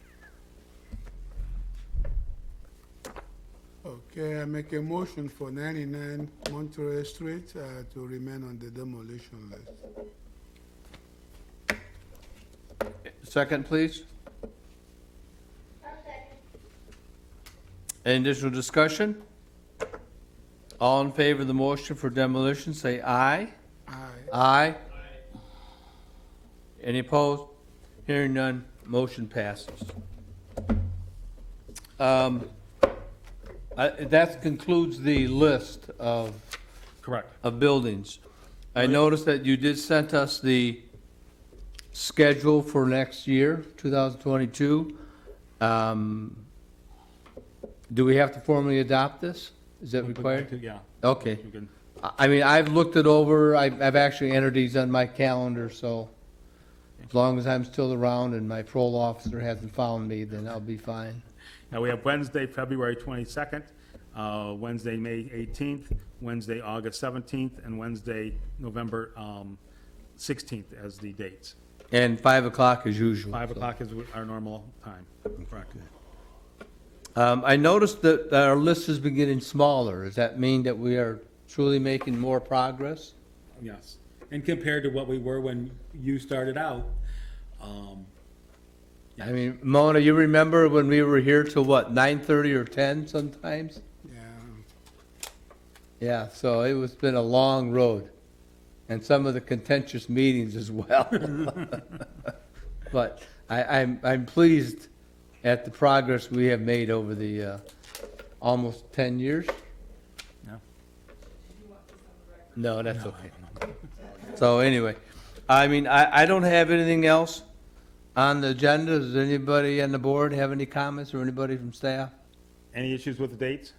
Okay, I make a motion for 99 Monterey Street to remain on the demolition list. Second, please. Any additional discussion? All in favor of the motion for demolition, say aye. Aye. Aye. Any opposed? Hearing none, motion passes. That concludes the list of Correct. of buildings. I noticed that you did send us the schedule for next year, 2022. Do we have to formally adopt this? Is that required? Yeah. Okay. You can- I mean, I've looked it over, I've actually entered these on my calendar, so as long as I'm still around and my parole officer hasn't found me, then I'll be fine. Now, we have Wednesday, February 22nd, Wednesday, May 18th, Wednesday, August 17th, and Wednesday, November 16th as the dates. And 5 o'clock as usual. 5 so. o'clock is our normal time. Correct. I noticed that our list has been getting smaller. Does that mean that we are truly making more progress? Yes. And compared to what we were when you started out, I mean, Mona, you remember when we were here till what, 9:30 or 10 sometimes? Yeah. Yeah, so it's been a long road, and some of the contentious meetings as well. But I'm pleased at the progress we have made over the almost 10 years. Yeah. No, that's okay. So anyway, I mean, I don't have anything else on the agenda. Does anybody on the board have any comments or anybody from staff? Any issues with the dates?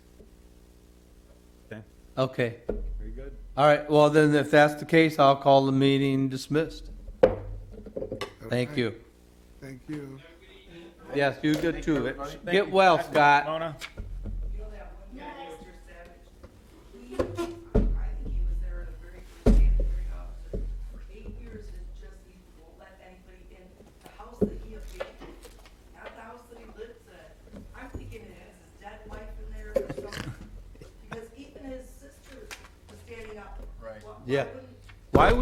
Okay. Okay. Very good. All right, well then, if that's the case, I'll call the meeting dismissed. Thank you. Thank you. Yes, you did too. Get well, Scott. Mona? Yeah.